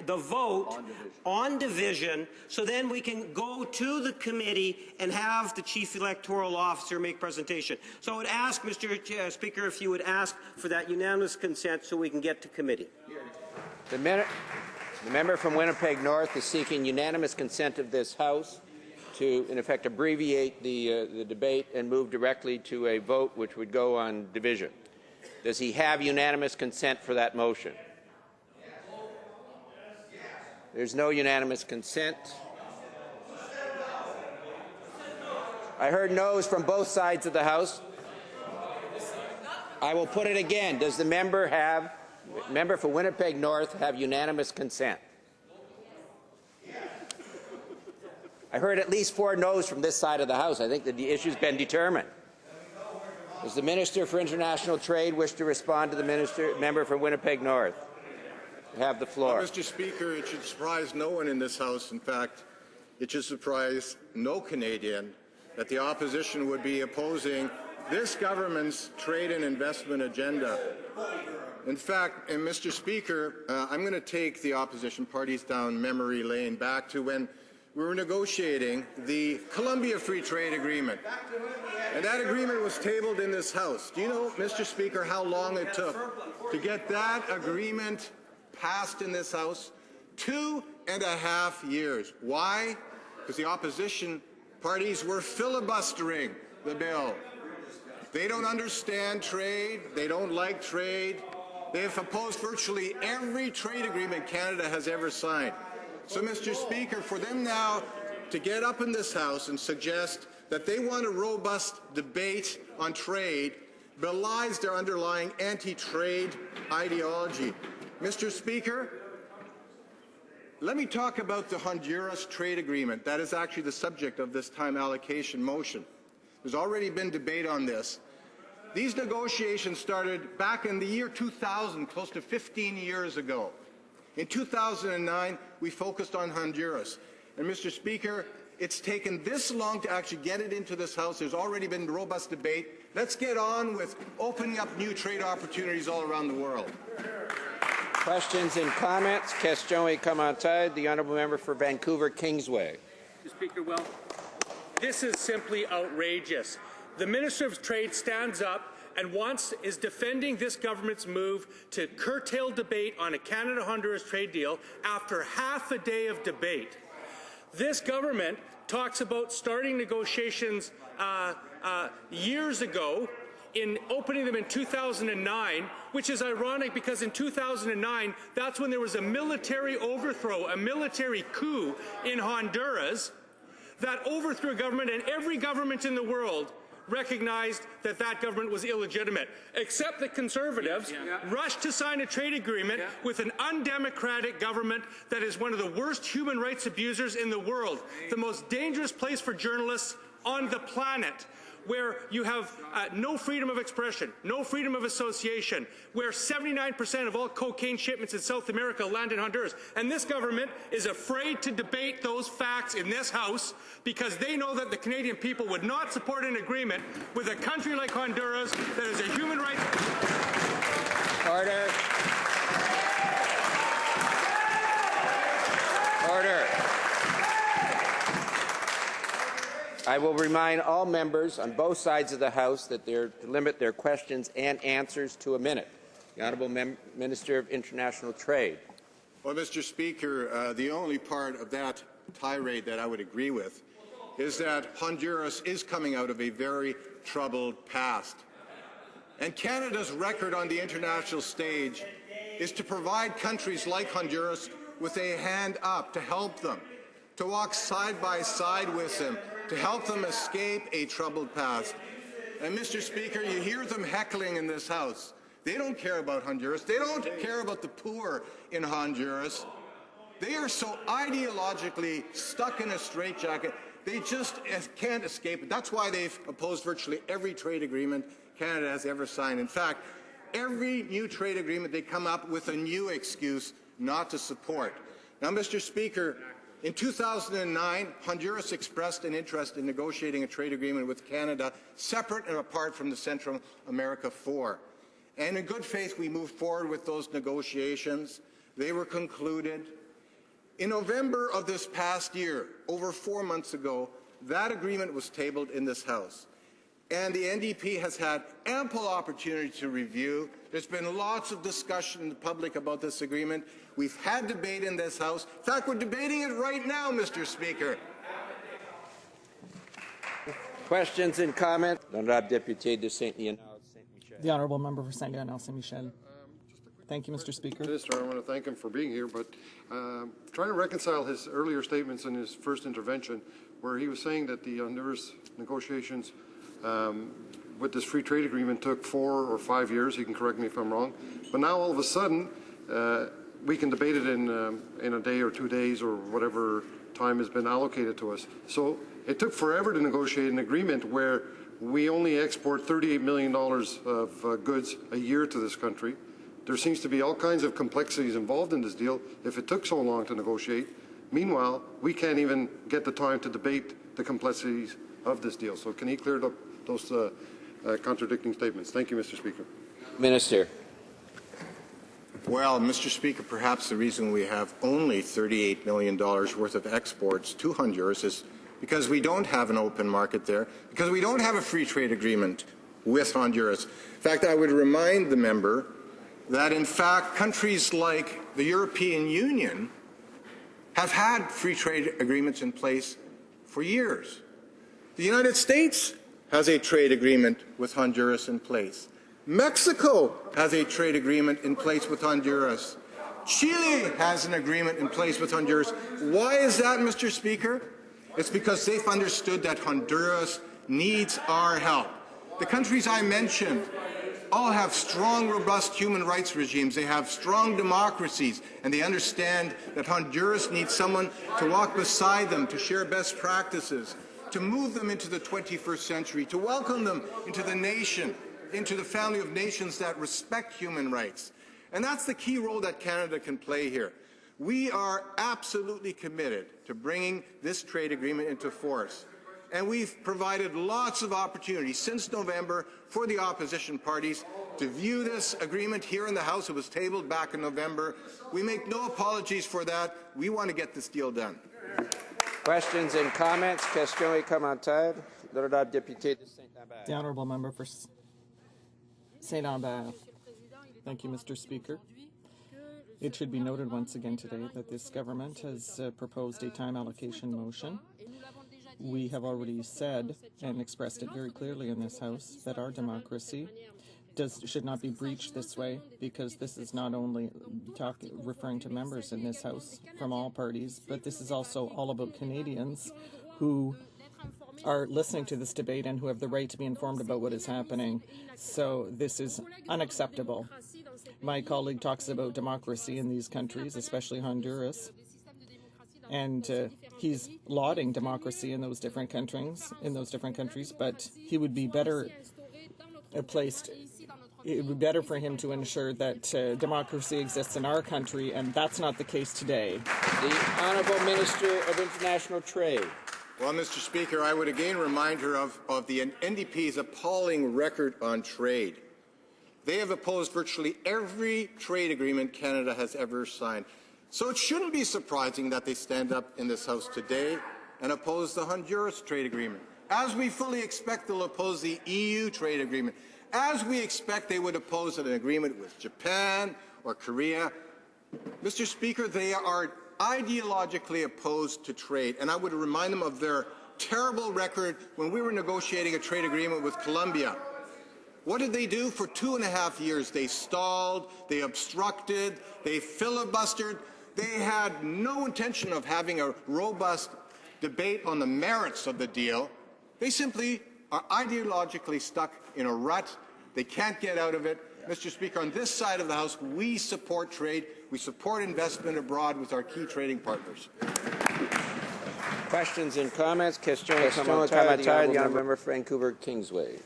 the vote on division, so then we can go to the committee and have the Chief Electoral Officer make presentation. So I would ask, Mr. Speaker, if you would ask for that unanimous consent so we can get to committee. The member from Winnipeg North is seeking unanimous consent of this House to, in effect, abbreviate the debate and move directly to a vote which would go on division. Does he have unanimous consent for that motion? There's no unanimous consent. I heard no's from both sides of the House. I will put it again. Does the member for Winnipeg North have unanimous consent? I heard at least 4 no's from this side of the House. I think that the issue's been determined. Does the Minister for International Trade wish to respond to the member for Winnipeg North? You have the floor. Mr. Speaker, it should surprise no one in this House. In fact, it should surprise no Canadian that the opposition would be opposing this government's trade and investment agenda. In fact, and Mr. Speaker, I'm going to take the opposition parties down memory lane back to when we were negotiating the Columbia Free Trade Agreement. And that agreement was tabled in this House. Do you know, Mr. Speaker, how long it took to get that agreement passed in this House? 2.5 years. Why? Because the opposition parties were filibustering the bill. They don't understand trade. They don't like trade. They have opposed virtually every trade agreement Canada has ever signed. So, Mr. Speaker, for them now to get up in this House and suggest that they want a robust debate on trade belies their underlying anti-trade ideology. Mr. Speaker, let me talk about the Honduras trade agreement. That is actually the subject of this time allocation motion. There's already been debate on this. These negotiations started back in the year 2000, close to 15 years ago. In 2009, we focused on Honduras. And, Mr. Speaker, it's taken this long to actually get it into this House. There's already been robust debate. Let's get on with opening up new trade opportunities all around the world. Questions and comments? Question et commentaire. The honourable member for Vancouver Kingsway. Mr. Speaker, well, this is simply outrageous. The Minister of Trade stands up and is defending this government's move to curtail debate on a Canada-Honduras trade deal after half a day of debate. This government talks about starting negotiations years ago, in opening them in 2009, which is ironic because in 2009, that's when there was a military overthrow, a military coup in Honduras that overthrew a government, and every government in the world recognized that that government was illegitimate, except the Conservatives rushed to sign a trade agreement with an undemocratic government that is one of the worst human rights abusers in the world, the most dangerous place for journalists on the planet, where you have no freedom of expression, no freedom of association, where 79% of all cocaine shipments in South America land in Honduras. And this government is afraid to debate those facts in this House because they know that the Canadian people would not support an agreement with a country like Honduras that is a human rights... Order. Order. I will remind all members on both sides of the House that they're to limit their questions and answers to a minute. The Honourable Minister of International Trade. Well, Mr. Speaker, the only part of that tirade that I would agree with is that Honduras is coming out of a very troubled past. And Canada's record on the international stage is to provide countries like Honduras with a hand up to help them, to walk side by side with them, to help them escape a troubled past. And Mr. Speaker, you hear them heckling in this House. They don't care about Honduras. They don't care about the poor in Honduras. They are so ideologically stuck in a straitjacket, they just can't escape it. That's why they've opposed virtually every trade agreement Canada has ever signed. In fact, every new trade agreement, they come up with a new excuse not to support. Now, Mr. Speaker, in 2009, Honduras expressed an interest in negotiating a trade agreement with Canada, separate and apart from the Central America Four. And in good faith, we moved forward with those negotiations. They were concluded. In November of this past year, over 4 months ago, that agreement was tabled in this House. And the NDP has had ample opportunity to review. There's been lots of discussion in the public about this agreement. We've had debate in this House. In fact, we're debating it right now, Mr. Speaker. Questions and comments? Honorable Deputy de Saint-Lionel. The Honourable Member for Saint-Lionel Saint-Michel. Thank you, Mr. Speaker. Minister, I want to thank him for being here, but trying to reconcile his earlier statements in his first intervention, where he was saying that the Honduras negotiations with this free trade agreement took 4 or 5 years. He can correct me if I'm wrong. But now all of a sudden, we can debate it in a day or 2 days or whatever time has been allocated to us. So it took forever to negotiate an agreement where we only export $38 million of goods a year to this country. There seems to be all kinds of complexities involved in this deal if it took so long to negotiate. Meanwhile, we can't even get the time to debate the complexities of this deal. So can he clear up those contradicting statements? Thank you, Mr. Speaker. Minister. Well, Mr. Speaker, perhaps the reason we have only $38 million worth of exports to Honduras is because we don't have an open market there, because we don't have a free trade agreement with Honduras. In fact, I would remind the member that, in fact, countries like the European Union have had free trade agreements in place for years. The United States has a trade agreement with Honduras in place. Mexico has a trade agreement in place with Honduras. Chile has an agreement in place with Honduras. Why is that, Mr. Speaker? It's because they've understood that Honduras needs our help. The countries I mentioned all have strong, robust human rights regimes. They have strong democracies, and they understand that Honduras needs someone to walk beside them, to share best practices, to move them into the 21st century, to welcome them into the nation, into the family of nations that respect human rights. And that's the key role that Canada can play here. We are absolutely committed to bringing this trade agreement into force. And we've provided lots of opportunities since November for the opposition parties to view this agreement here in the House. It was tabled back in November. We make no apologies for that. We want to get this deal done. Questions and comments? Questions et commentaires? L'honorable député de Saint-Lambert. The Honourable Member for Saint-Lambert. Thank you, Mr. Speaker. It should be noted once again today that this government has proposed a time allocation motion. We have already said and expressed it very clearly in this House that our democracy should not be breached this way, because this is not only referring to members in this House from all parties, but this is also all about Canadians who are listening to this debate and who have the right to be informed about what is happening. So this is unacceptable. My colleague talks about democracy in these countries, especially Honduras, and he's lauding democracy in those different countries. But he would be better placed. It would be better for him to ensure that democracy exists in our country, and that's not the case today. The Honourable Minister of International Trade. Well, Mr. Speaker, I would again remind her of the NDP's appalling record on trade. They have opposed virtually every trade agreement Canada has ever signed. So it shouldn't be surprising that they stand up in this House today and oppose the Honduras trade agreement. As we fully expect, they'll oppose the EU trade agreement. As we expect, they would oppose an agreement with Japan or Korea. Mr. Speaker, they are ideologically opposed to trade, and I would remind them of their terrible record when we were negotiating a trade agreement with Colombia. What did they do for 2.5 years? They stalled, they obstructed, they filibustered. They had no intention of having a robust debate on the merits of the deal. They simply are ideologically stuck in a rut. They can't get out of it. Mr. Speaker, on this side of the House, we support trade. We support investment abroad with our key trading partners. Questions and comments? Question commentaire, the honourable member for Vancouver Kingsway.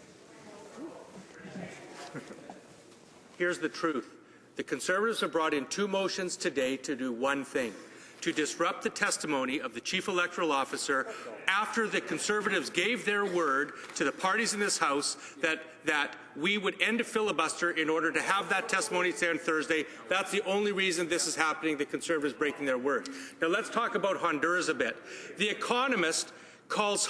Here's the truth. The Conservatives have brought in 2 motions today to do one thing, to disrupt the testimony of the Chief Electoral Officer after the Conservatives gave their word to the parties in this House that we would end a filibuster in order to have that testimony today on Thursday. That's the only reason this is happening, the Conservatives breaking their word. Now let's talk about Honduras a bit. The Economist calls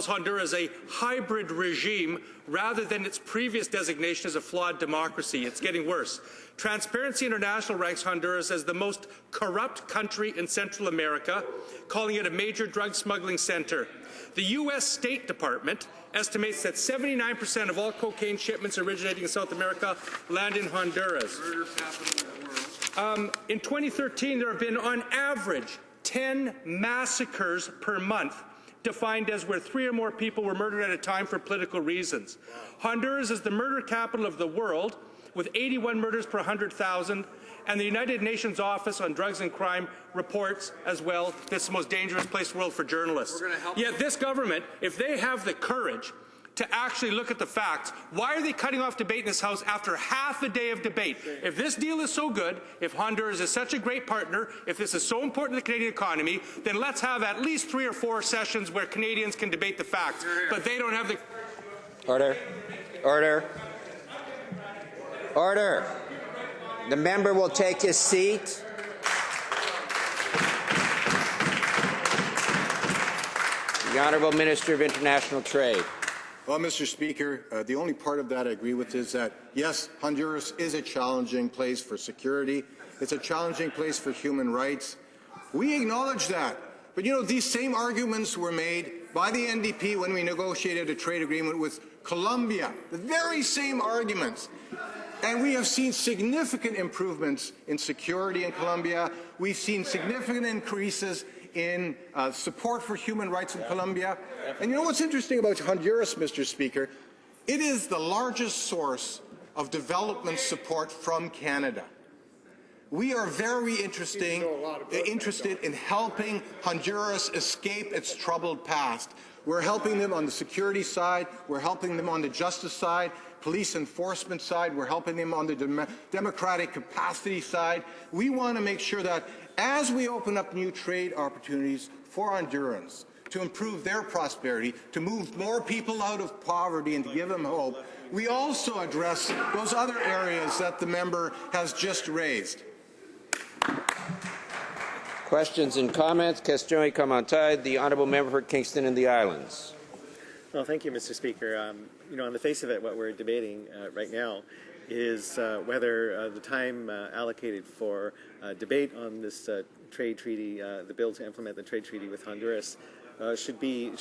Honduras a hybrid regime rather than its previous designation as a flawed democracy. It's getting worse. Transparency International ranks Honduras as the most corrupt country in Central America, calling it a major drug smuggling center. The U.S. State Department estimates that 79% of all cocaine shipments originating in South America land in Honduras. In 2013, there have been, on average, 10 massacres per month, defined as where 3 or more people were murdered at a time for political reasons. Honduras is the murder capital of the world, with 81 murders per 100,000, and the United Nations Office on Drugs and Crime reports as well that it's the most dangerous place in the world for journalists. Yet this government, if they have the courage to actually look at the facts, why are they cutting off debate in this House after half a day of debate? If this deal is so good, if Honduras is such a great partner, if this is so important to the Canadian economy, then let's have at least 3 or 4 sessions where Canadians can debate the facts. But they don't have the... Order. Order. Order. The member will take his seat. The Honourable Minister of International Trade. Well, Mr. Speaker, the only part of that I agree with is that, yes, Honduras is a challenging place for security. It's a challenging place for human rights. We acknowledge that. But, you know, these same arguments were made by the NDP when we negotiated a trade agreement with Colombia. The very same arguments. And we have seen significant improvements in security in Colombia. We've seen significant increases in support for human rights in Colombia. And you know what's interesting about Honduras, Mr. Speaker? It is the largest source of development support from Canada. We are very interested in helping Honduras escape its troubled past. We're helping them on the security side. We're helping them on the justice side, police enforcement side. We're helping them on the democratic capacity side. We want to make sure that as we open up new trade opportunities for Hondurans to improve their prosperity, to move more people out of poverty and to give them hope, we also address those other areas that the member has just raised. Questions and comments? Question et commentaire. The honourable member for Kingston and the Islands. Well, thank you, Mr. Speaker. You know, on the face of it, what we're debating right now is whether the time allocated for debate on this trade treaty, the bill to implement the trade treaty with Honduras, should be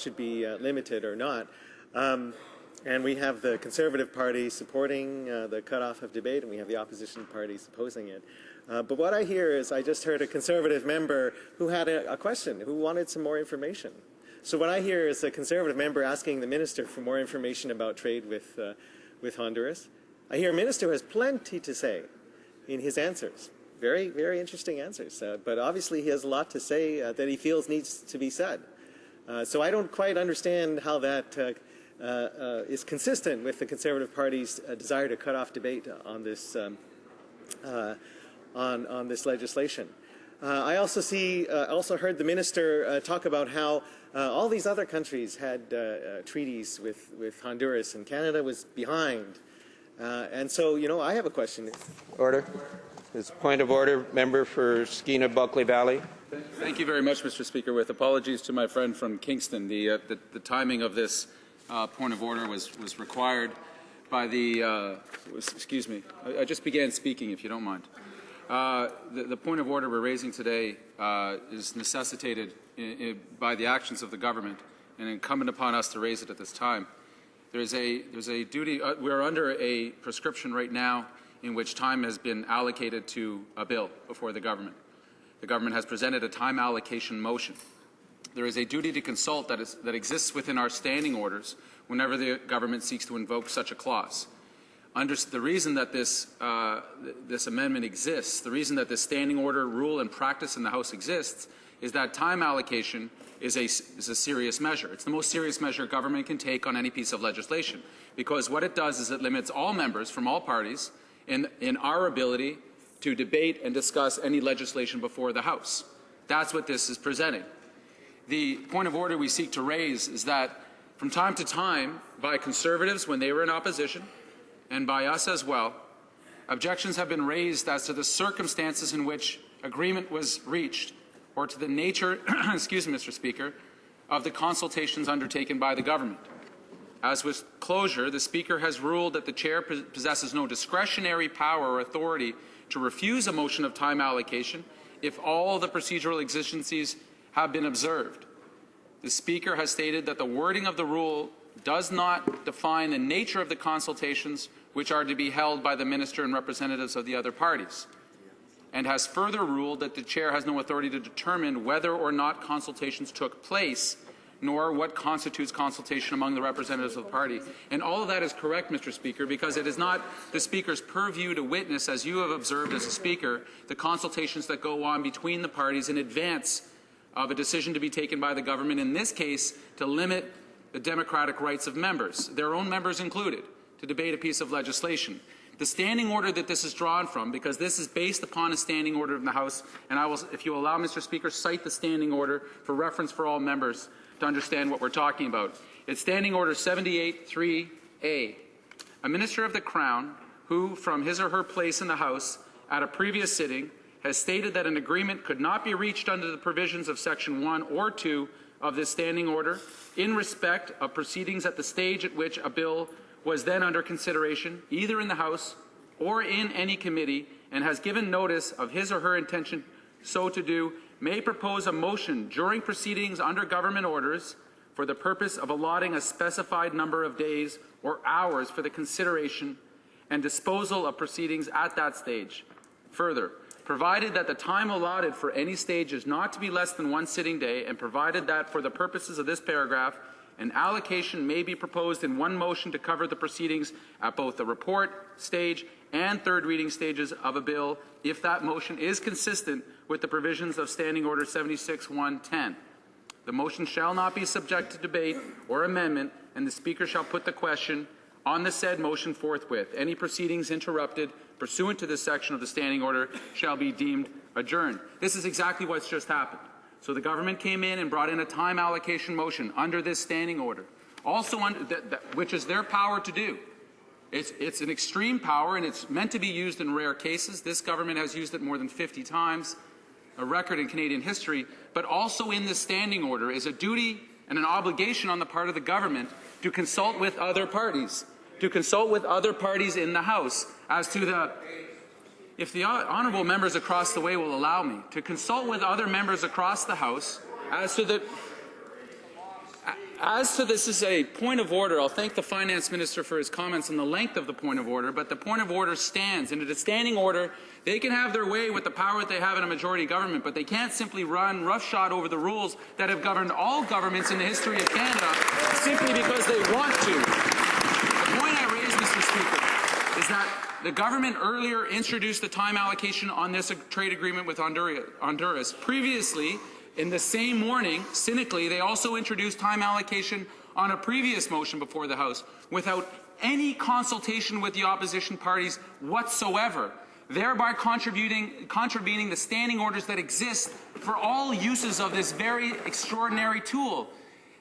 limited or not. And we have the Conservative Party supporting the cutoff of debate, and we have the opposition parties opposing it. But what I hear is I just heard a Conservative member who had a question, who wanted some more information. So what I hear is a Conservative member asking the Minister for more information about trade with Honduras. I hear a Minister who has plenty to say in his answers. Very, very interesting answers. But obviously he has a lot to say that he feels needs to be said. So I don't quite understand how that is consistent with the Conservative Party's desire to cut off debate on this on this legislation. I also heard the Minister talk about how all these other countries had treaties with Honduras, and Canada was behind. And so, you know, I have a question. Order. It's a point of order. Member for Skeena-Bulkley Valley. Thank you very much, Mr. Speaker. With apologies to my friend from Kingston, the timing of this point of order was required by the. Excuse me. I just began speaking, if you don't mind. The point of order we're raising today is necessitated by the actions of the government, and incumbent upon us to raise it at this time. There's a duty. We're under a prescription right now in which time has been allocated to a bill before the government. the government has presented a time allocation motion. There is a duty to consult that exists within our standing orders whenever the government seeks to invoke such a clause. The reason that this amendment exists, the reason that this standing order rule and practice in the House exists, is that time allocation is a serious measure. It's the most serious measure government can take on any piece of legislation, because what it does is it limits all members from all parties in our ability to debate and discuss any legislation before the House. That's what this is presenting. The point of order we seek to raise is that from time to time, by Conservatives when they were in opposition, and by us as well, objections have been raised as to the circumstances in which agreement was reached, or to the nature, excuse me, Mr. Speaker, of the consultations undertaken by the government. As with closure, the Speaker has ruled that the Chair possesses no discretionary power or authority to refuse a motion of time allocation if all the procedural exigencies have been observed. The Speaker has stated that the wording of the rule does not define the nature of the consultations which are to be held by the Minister and representatives of the other parties, and has further ruled that the Chair has no authority to determine whether or not consultations took place, nor what constitutes consultation among the representatives of the party. And all of that is correct, Mr. Speaker, because it is not the Speaker's purview to witness, as you have observed as a Speaker, the consultations that go on between the parties in advance of a decision to be taken by the government, in this case, to limit the democratic rights of members, their own members included, to debate a piece of legislation. The standing order that this is drawn from, because this is based upon a standing order in the House, and I will, if you allow, Mr. Speaker, cite the standing order for reference for all members to understand what we're talking about. It's Standing Order 78-3A. A Minister of the Crown who, from his or her place in the House at a previous sitting, has stated that an agreement could not be reached under the provisions of Section 1 or 2 of this standing order in respect of proceedings at the stage at which a bill was then under consideration, either in the House or in any committee, and has given notice of his or her intention so to do, may propose a motion during proceedings under government orders for the purpose of allotting a specified number of days or hours for the consideration and disposal of proceedings at that stage. Further, provided that the time allotted for any stage is not to be less than one sitting day, and provided that for the purposes of this paragraph, an allocation may be proposed in one motion to cover the proceedings at both the report stage and third reading stages of a bill, if that motion is consistent with the provisions of Standing Order 76-110. The motion shall not be subject to debate or amendment, and the Speaker shall put the question on the said motion forthwith. Any proceedings interrupted pursuant to this section of the Standing Order shall be deemed adjourned. This is exactly what's just happened. So the government came in and brought in a time allocation motion under this standing order, also which is their power to do. It's an extreme power, and it's meant to be used in rare cases. This government has used it more than 50 times, a record in Canadian history. But also in this standing order is a duty and an obligation on the part of the government to consult with other parties, in the House as to the, if the honourable members across the way will allow me, to consult with other members across the House as to this is a point of order. I'll thank the Finance Minister for his comments on the length of the point of order, but the point of order stands. And in a standing order, they can have their way with the power that they have in a majority government, but they can't simply run roughshod over the rules that have governed all governments in the history of Canada simply because they want to. The point I raise, Mr. Speaker, is that the government earlier introduced the time allocation on this trade agreement with Honduras. Previously, in the same morning, cynically, they also introduced time allocation on a previous motion before the House without any consultation with the opposition parties whatsoever, thereby contravening the standing orders that exist for all uses of this very extraordinary tool.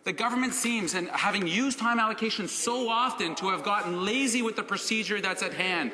The government seems, and having used time allocation so often, to have gotten lazy with the procedure that's at hand.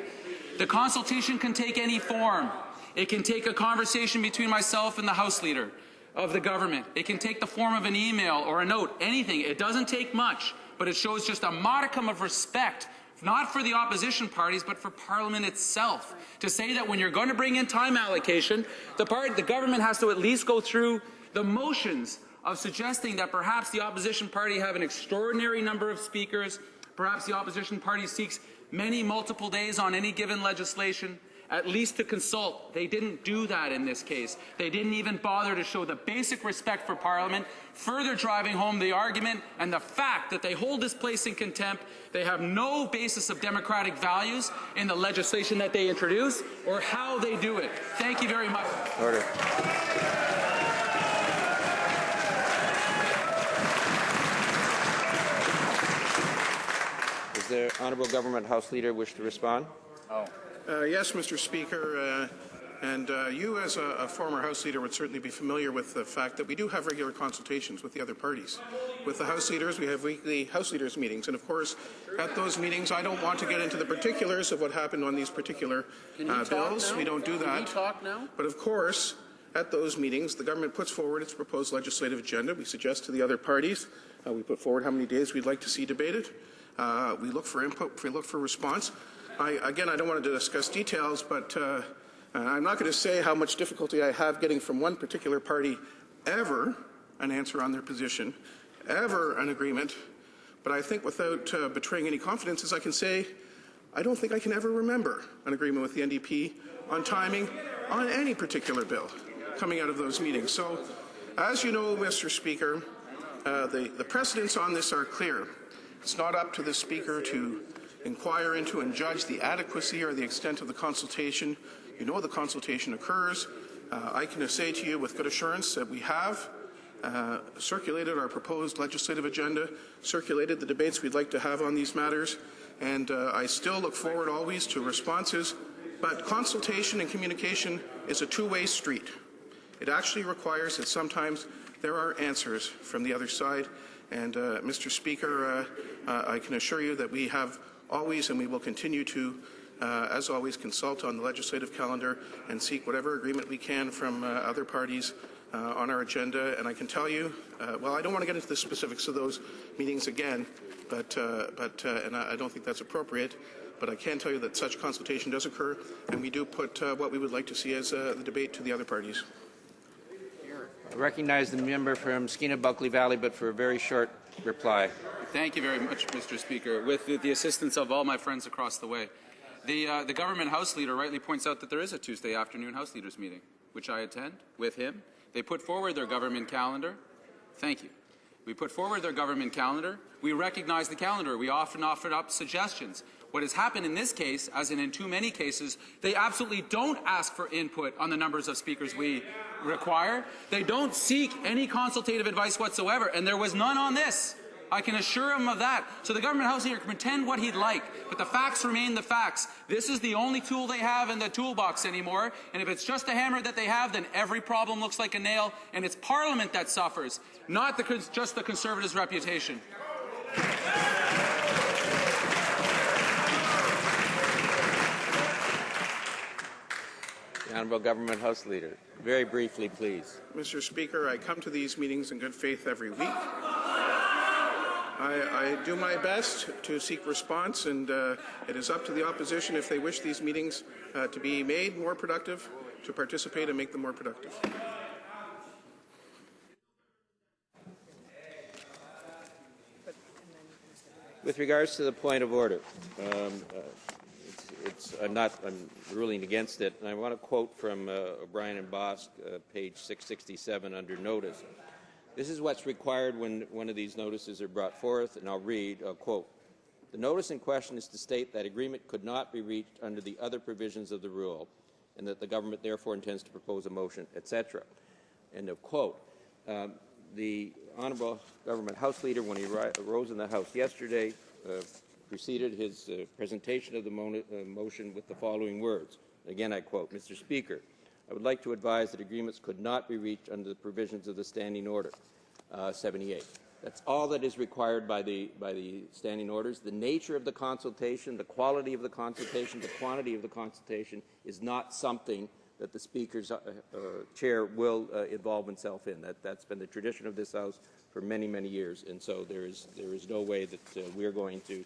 The consultation can take any form. It can take a conversation between myself and the House Leader of the government. It can take the form of an email or a note, anything. It doesn't take much, but it shows just a modicum of respect, not for the opposition parties, but for Parliament itself, to say that when you're going to bring in time allocation, the government has to at least go through the motions of suggesting that perhaps the opposition party have an extraordinary number of speakers, perhaps the opposition party seeks multiple days on any given legislation, at least to consult. They didn't do that in this case. They didn't even bother to show the basic respect for Parliament, further driving home the argument and the fact that they hold this place in contempt. They have no basis of democratic values in the legislation that they introduce or how they do it. Thank you very much. Order. Does the Honourable Government House Leader wish to respond? Yes, Mr. Speaker. You, as a former House Leader, would certainly be familiar with the fact that we do have regular consultations with the other parties. With the House Leaders, we have weekly House Leaders meetings. And, of course, at those meetings, I don't want to get into the particulars of what happened on these particular bills. We don't do that. Can you talk now? But, of course, at those meetings, the government puts forward its proposed legislative agenda. We suggest to the other parties. We put forward how many days we'd like to see debated. We look for input. We look for response. Again, I don't want to discuss details, but I'm not going to say how much difficulty I have getting from one particular party ever an answer on their position, ever an agreement. But I think without betraying any confidences, I can say I don't think I can ever remember an agreement with the NDP on timing on any particular bill coming out of those meetings. So, as you know, Mr. Speaker, the precedents on this are clear. It's not up to the Speaker to inquire into and judge the adequacy or the extent of the consultation. You know the consultation occurs. I can say to you with good assurance that we have circulated our proposed legislative agenda, circulated the debates we'd like to have on these matters, and I still look forward always to responses. But consultation and communication is a two-way street. It actually requires that sometimes there are answers from the other side. And, Mr. Speaker, I can assure you that we have always and we will continue to, as always, consult on the legislative calendar and seek whatever agreement we can from other parties on our agenda. And I can tell you, well, I don't want to get into the specifics of those meetings again, and I don't think that's appropriate. But I can tell you that such consultation does occur, and we do put what we would like to see as the debate to the other parties. I recognize the member from Skeena-Bulkley Valley, but for a very short reply. Thank you very much, Mr. Speaker. With the assistance of all my friends across the way. The government House Leader rightly points out that there is a Tuesday afternoon House Leaders meeting, which I attend with him. They put forward their government calendar. Thank you. We put forward their government calendar. We recognize the calendar. We often offered up suggestions. What has happened in this case, as in too many cases, they absolutely don't ask for input on the numbers of speakers we require. They don't seek any consultative advice whatsoever, and there was none on this. I can assure him of that. So the government House Leader can pretend what he'd like, but the facts remain the facts. This is the only tool they have in the toolbox anymore, and if it's just a hammer that they have, then every problem looks like a nail, and it's Parliament that suffers, not just the Conservatives' reputation. The Honourable Government House Leader. Very briefly, please. Mr. Speaker, I come to these meetings in good faith every week. I do my best to seek response, and it is up to the opposition, if they wish these meetings to be made more productive, to participate and make them more productive. With regards to the point of order, I'm ruling against it, and I want to quote from O'Brien and Bosk, page 667, under notice. This is what's required when one of these notices are brought forth, and I'll read, quote, "The notice in question is to state that agreement could not be reached under the other provisions of the rule, and that the government therefore intends to propose a motion, etc." End of quote. The Honourable Government House Leader, when he arose in the House yesterday, preceded his presentation of the motion with the following words. Again, I quote, "Mr. Speaker, I would like to advise that agreements could not be reached under the provisions of the Standing Order 78. That's all that is required by the standing orders. The nature of the consultation, the quality of the consultation, the quantity of the consultation is not something that the Speaker's chair will involve himself in. That's been the tradition of this House for many, many years, and so there is no way that we're going to.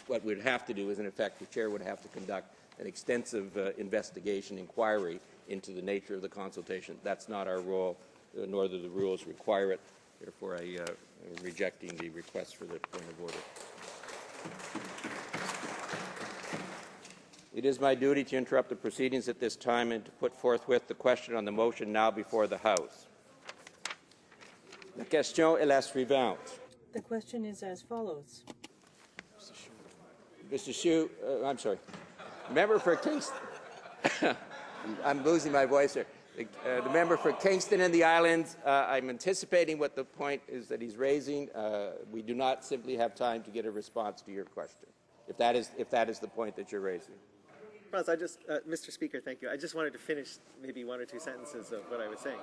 What we'd have to do is, in effect, the chair would have to conduct an extensive investigation, inquiry into the nature of the consultation. That's not our role, nor do the rules require it. Therefore, I'm rejecting the request for the point of order. It is my duty to interrupt the proceedings at this time and to put forthwith the question on the motion now before the House. La question est la suivante. The question is as follows. Mr. Hsu, I'm sorry. Member for Kingston. I'm losing my voice here. The member for Kingston and the Islands, I'm anticipating what the point is that he's raising. We do not simply have time to get a response to your question, if that is the point that you're raising. Ross, Mr. Speaker, thank you. I just wanted to finish maybe one or two sentences of what I was saying.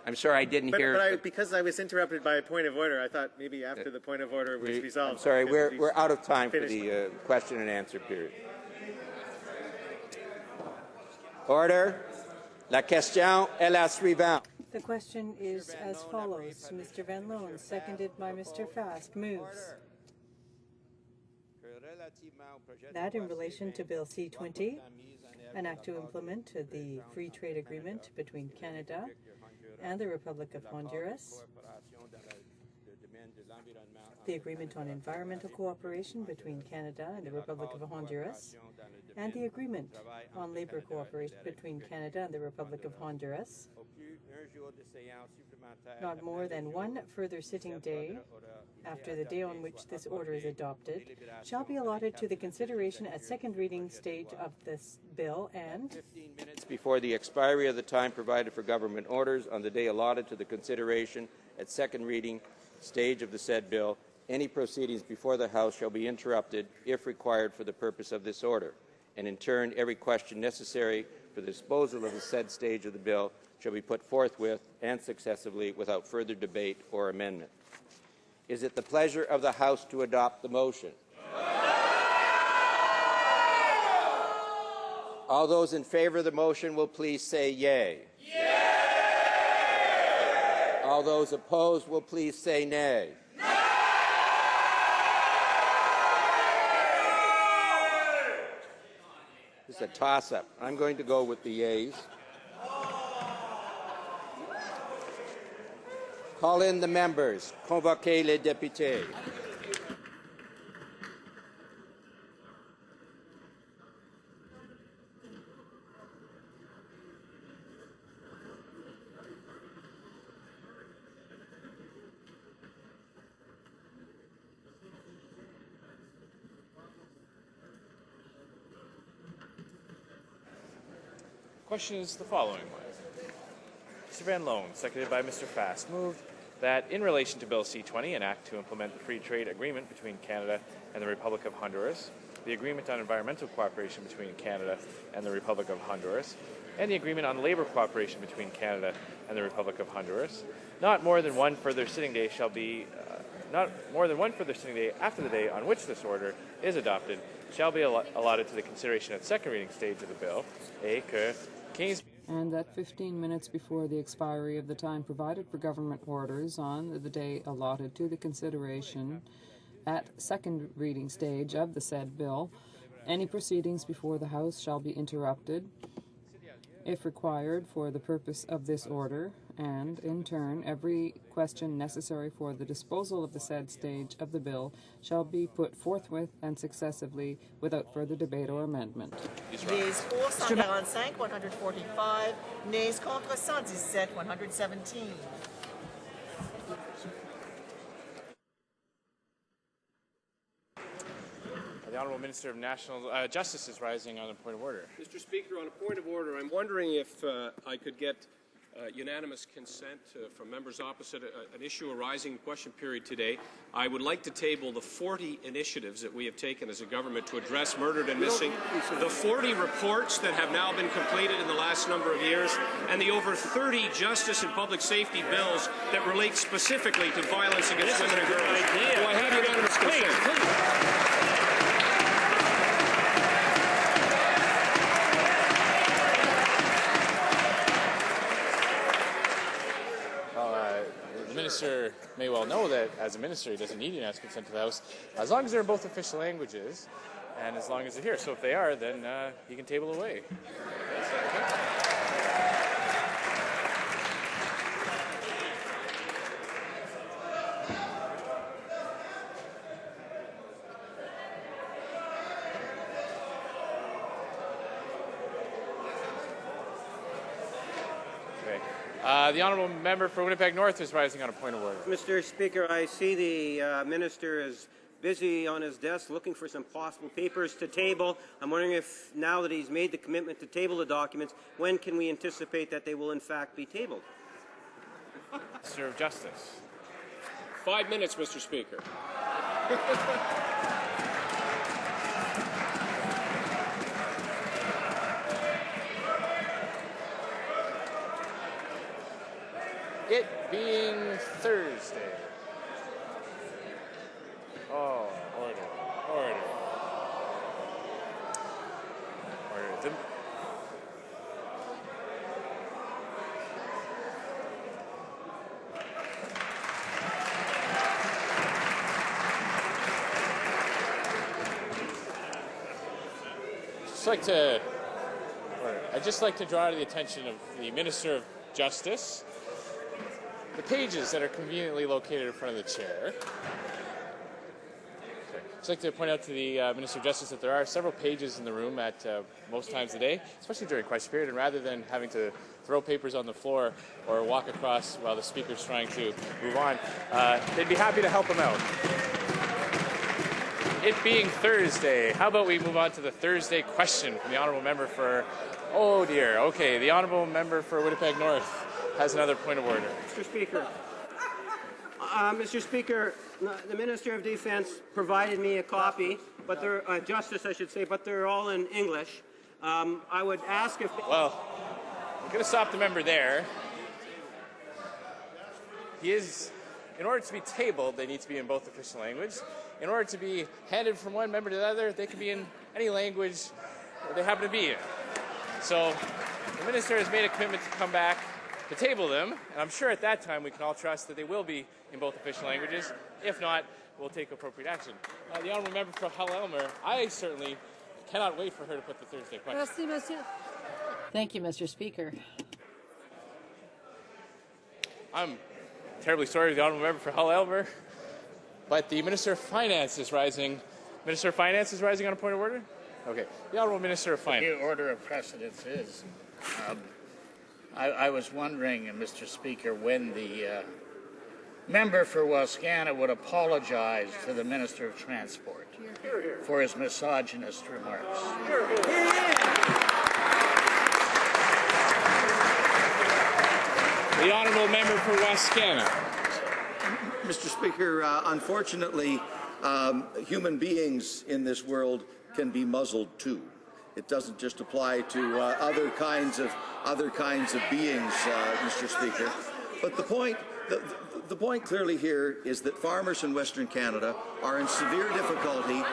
I'm sorry, I didn't hear. But because I was interrupted by a point of order, I thought maybe after the point of order was resolved. I'm sorry, we're out of time for the question and answer period. Order. La question est la suivante. The question is as follows. Mr. Van Loan, seconded by Mr. Fast, moves that in relation to Bill C-20, an act to implement the free trade agreement between Canada and the Republic of Honduras, the agreement on environmental cooperation between Canada and the Republic of Honduras, and the agreement on labor cooperation between Canada and the Republic of Honduras, not more than one further sitting day after the day on which this order is adopted, shall be allotted to the consideration at second reading stage of this bill, and 15 minutes before the expiry of the time provided for government orders on the day allotted to the consideration at second reading stage of the said bill, any proceedings before the House shall be interrupted if required for the purpose of this order, and in turn every question necessary for the disposal of the said stage of the bill shall be put forthwith and successively without further debate or amendment. Is it the pleasure of the House to adopt the motion? All those in favor of the motion will please say yea. Yea! All those opposed will please say nay. Nay! This is a toss-up. I'm going to go with the yeas. Call in the members. Convoquez les députés. Question is the following one. Mr. Van Loan, seconded by Mr. Fast, moved that in relation to Bill C-20, an act to implement the free trade agreement between Canada and the Republic of Honduras, the agreement on environmental cooperation between Canada and the Republic of Honduras, and the agreement on labor cooperation between Canada and the Republic of Honduras, not more than one further sitting day after the day on which this order is adopted shall be allotted to the consideration at second reading stage of the bill, et que 15 and that 15 minutes before the expiry of the time provided for government orders on the day allotted to the consideration at second reading stage of the said bill, any proceedings before the House shall be interrupted, if required for the purpose of this order, and, in turn, every question necessary for the disposal of the said stage of the bill shall be put forthwith and successively without further debate or amendment. Yeas pour 145, 145. Nays contre 117, 117. The Honourable Minister of National Justice is rising on a point of order. Mr. Speaker, on a point of order, I'm wondering if I could get unanimous consent from members opposite an issue arising in question period today. I would like to table the 40 initiatives that we have taken as a government to address murdered and missing, the 40 reports that have now been completed in the last number of years, and the over 30 justice and public safety bills that relate specifically to violence against women and girls. Do I have unanimous consent? Please. The Minister may well know that as a Minister he doesn't need unanimous consent to the House as long as they're in both official languages and as long as they're here. So if they are, then he can table away. The honourable member for Winnipeg North is rising on a point of order. Mr. Speaker, I see the minister is busy on his desk looking for some possible papers to table. I'm wondering if, now that he's made the commitment to table the documents, when can we anticipate that they will in fact be tabled? Minister of Justice. 5 minutes, Mr. Speaker. It being Thursday. Oh, order. I'd just like to draw to the attention of the Minister of Justice the pages that are conveniently located in front of the chair. I'd like to point out to the Minister of Justice that there are several pages in the room at most times of the day, especially during question period, and rather than having to throw papers on the floor or walk across while the Speaker's trying to move on, they'd be happy to help him out. It being Thursday, how about we move on to the Thursday question from the Honourable Member for, oh dear, okay, the Honourable Member for Winnipeg North has another point of order. Mr. Speaker, the Minister of Defence provided me a copy, but they're Justice, I should say, but they're all in English. I would ask if... Well, I'm going to stop the member there. In order to be tabled, they need to be in both official language. In order to be handed from one member to the other, they can be in any language they happen to be in. So the Minister has made a commitment to come back to table them, and I'm sure at that time we can all trust that they will be in both official languages. If not, we'll take appropriate action. The Honourable Member for Hull-Elmer, I certainly cannot wait for her to put the Thursday question. Thank you, Mr. Speaker. I'm terribly sorry to the Honourable Member for Hull-Elmer, but the Minister of Finance is rising. Minister of Finance is rising on a point of order? Okay. The Honourable Minister of Finance. The order of precedence is, I was wondering, Mr. Speaker, when the member for Wascana would apologize to the Minister of Transport for his misogynist remarks. The Honourable Member for Wascana. Mr. Speaker, unfortunately, human beings in this world can be muzzled too. It doesn't just apply to other kinds of beings, Mr. Speaker. But the point clearly here is that farmers in Western Canada are in severe difficulty,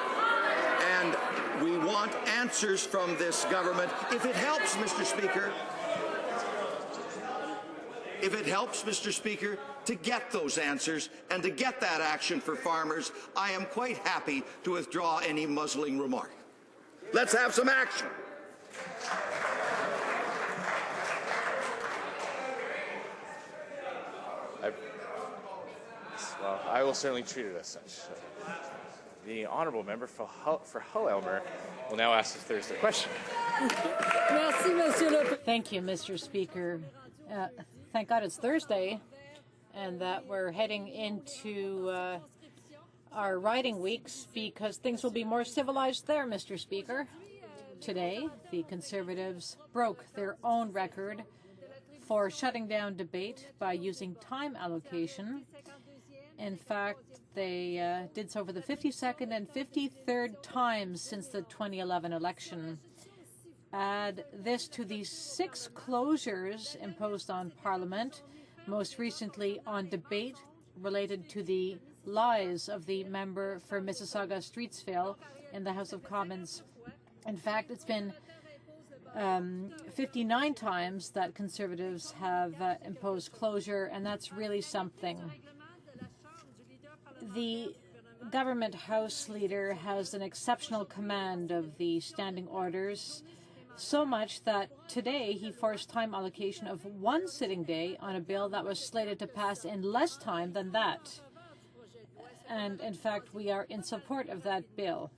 and we want answers from this government. If it helps, Mr. Speaker, to get those answers and to get that action for farmers, I am quite happy to withdraw any muzzling remark. Let's have some action. Well, I will certainly treat it as such. The Honourable Member for Hull-Elmer will now ask his Thursday question. Thank you, Mr. Speaker. Thank God it's Thursday and that we're heading into our riding weeks, because things will be more civilized there, Mr. Speaker. Today, the Conservatives broke their own record for shutting down debate by using time allocation. In fact, they did so for the 52nd and 53rd times since the 2011 election. Add this to the 6 closures imposed on Parliament, most recently on debate related to the lies of the member for Mississauga-Streetsville in the House of Commons. In fact, it's been 59 times that Conservatives have imposed closure, and that's really something. The government House Leader has an exceptional command of the standing orders, so much that today he forced time allocation of 1 sitting day on a bill that was slated to pass in less time than that. And in fact, we are in support of that bill.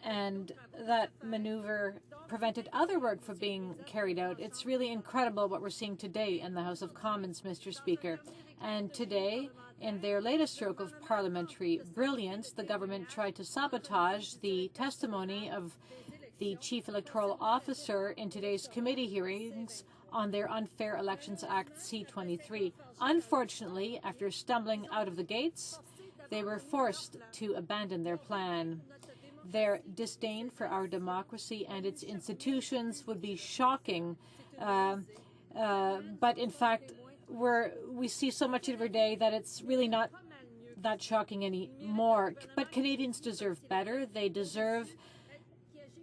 And that maneuver prevented other work from being carried out. It's really incredible what we're seeing today in the House of Commons, Mr. Speaker. And today, in their latest stroke of parliamentary brilliance, the government tried to sabotage the testimony of the Chief Electoral Officer in today's committee hearings on their Unfair Elections Act C-23. Unfortunately, after stumbling out of the gates, they were forced to abandon their plan. Their disdain for our democracy and its institutions would be shocking, but in fact, we see so much every day that it's really not that shocking anymore. But Canadians deserve better. They deserve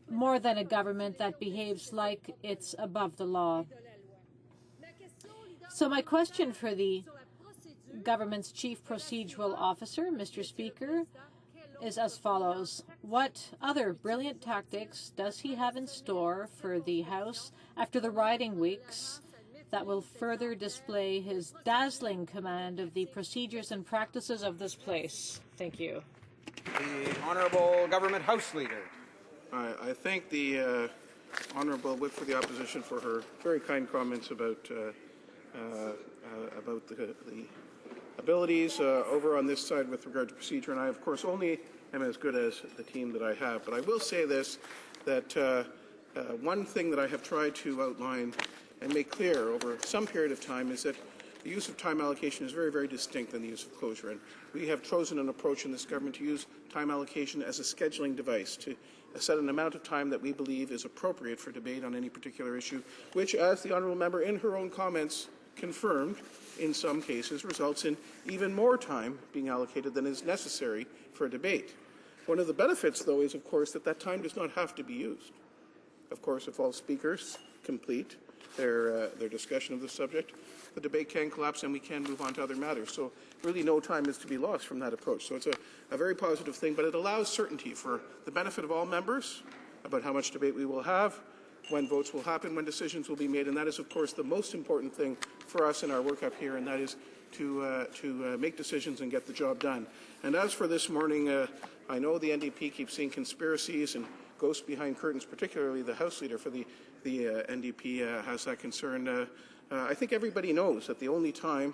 more than a government that behaves like it's above the law. So my question for the government's chief procedural officer, Mr. Speaker, is as follows. What other brilliant tactics does he have in store for the House after the riding weeks that will further display his dazzling command of the procedures and practices of this place? Thank you. The Honourable Government House Leader. I thank the Honourable Whip for the Opposition for her very kind comments about the abilities over on this side with regard to procedure, and I, of course, only am as good as the team that I have. But I will say this, that one thing that I have tried to outline and make clear over some period of time is that the use of time allocation is very, very distinct than the use of closure. And we have chosen an approach in this government to use time allocation as a scheduling device, to set an amount of time that we believe is appropriate for debate on any particular issue, which, as the Honourable Member in her own comments confirmed, in some cases results in even more time being allocated than is necessary for a debate. One of the benefits, though, is, of course, that time does not have to be used. Of course, if all speakers complete their discussion of the subject, the debate can collapse and we can move on to other matters. So really no time is to be lost from that approach. So it's a very positive thing, but it allows certainty for the benefit of all members about how much debate we will have, when votes will happen, when decisions will be made, and that is, of course, the most important thing for us in our work up here, and that is to make decisions and get the job done. And as for this morning, I know the NDP keeps seeing conspiracies and ghosts behind curtains, particularly the House Leader for the NDP has that concern. I think everybody knows that the only time,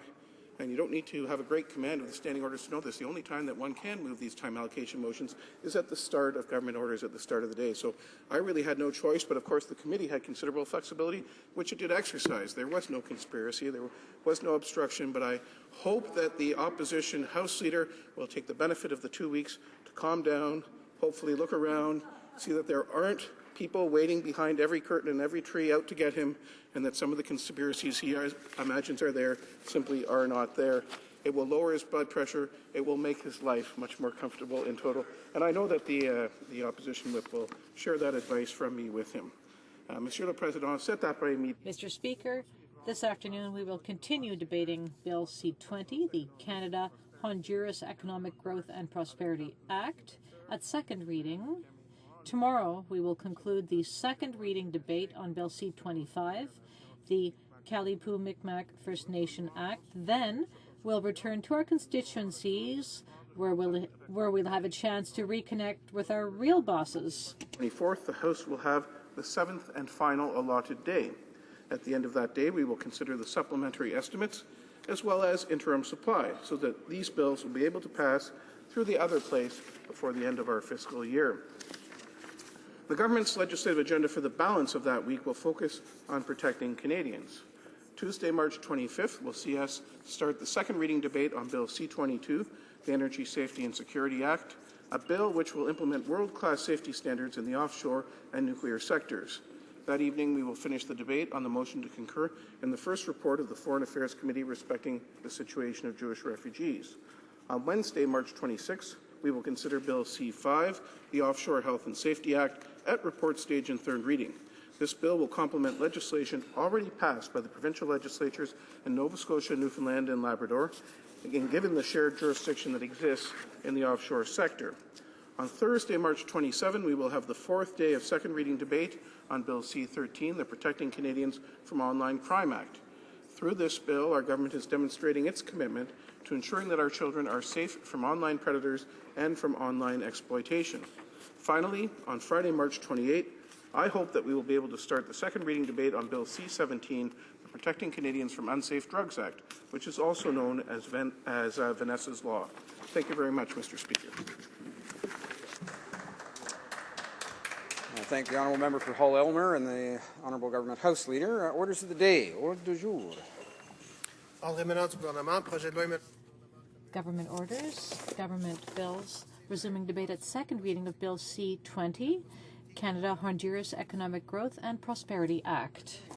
and you don't need to have a great command of the standing orders to know this, the only time that one can move these time allocation motions is at the start of government orders at the start of the day. So I really had no choice, but of course the committee had considerable flexibility, which it did exercise. There was no conspiracy, there was no obstruction, but I hope that the opposition House Leader will take the benefit of the 2 weeks to calm down, hopefully look around, see that there aren't people waiting behind every curtain and every tree out to get him, and that some of the conspiracies he imagines are there simply are not there. It will lower his blood pressure. It will make his life much more comfortable in total. And I know that the opposition whip will share that advice from me with him. Monsieur le Président, cet après-midi. Mr. Speaker, this afternoon we will continue debating Bill C-20, the Canada-Honduras Economic Growth and Prosperity Act, at second reading. Tomorrow, we will conclude the second reading debate on Bill C-25, the Kalipu-Mi'kmaq First Nation Act. Then, we'll return to our constituencies, where we'll have a chance to reconnect with our real bosses. 24th, the House will have the 7th and final allotted day. At the end of that day, we will consider the supplementary estimates as well as interim supply, so that these bills will be able to pass through the other place before the end of our fiscal year. The government's legislative agenda for the balance of that week will focus on protecting Canadians. Tuesday, March 25th, will see us start the second reading debate on Bill C-22, the Energy Safety and Security Act, a bill which will implement world-class safety standards in the offshore and nuclear sectors. That evening, we will finish the debate on the motion to concur in the first report of the Foreign Affairs Committee respecting the situation of Jewish refugees. On Wednesday, March 26th, we will consider Bill C-5, the Offshore Health and Safety Act, at report stage and third reading. This bill will complement legislation already passed by the provincial legislatures in Nova Scotia, Newfoundland and Labrador, again, given the shared jurisdiction that exists in the offshore sector. On Thursday, March 27, we will have the fourth day of second reading debate on Bill C-13, the Protecting Canadians from Online Crime Act. Through this bill, our government is demonstrating its commitment to ensuring that our children are safe from online predators and from online exploitation. Finally, on Friday, March 28, I hope that we will be able to start the second reading debate on Bill C-17, the Protecting Canadians from Unsafe Drugs Act, which is also known as Vanessa's Law. Thank you very much, Mr. Speaker. I thank the Honourable Member for Hull-Elmer and the Honourable Government House Leader. Orders of the day. Ordre du jour. Government orders, government bills, resuming debate at second reading of Bill C-20, Canada-Honduras Economic Growth and Prosperity Act.